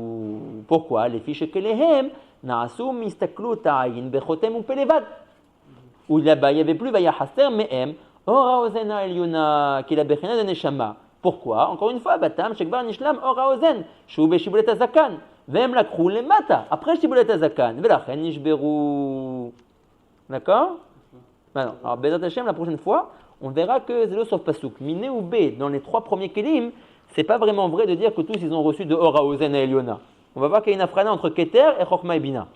Pourquoi? לפי שכליהם נעשו מהסתכלות העין בחותם ופה לבד. ולבא יבא plus vaya haser mehem or האוזן העליונה, כי לבחינה זה נשמה. Pourquoi? Encore une fois, Batam, Shekbar Nishlam, Ora Ozen, Shube Shibulet Azakan, Vem Lakrou le Mata, après Shibulet Azakan, Velachen Nishberu. D'accord? Maintenant, alors Bezat Hashem, la prochaine fois, on verra que Zélo sauf Pasuk, Miné ou B, dans les 3 premiers Kelim, c'est pas vraiment vrai de dire que tous ils ont reçu de Ora Ozen et Eliona. On va voir qu'il y a une afrana entre Keter et Chokma et Bina.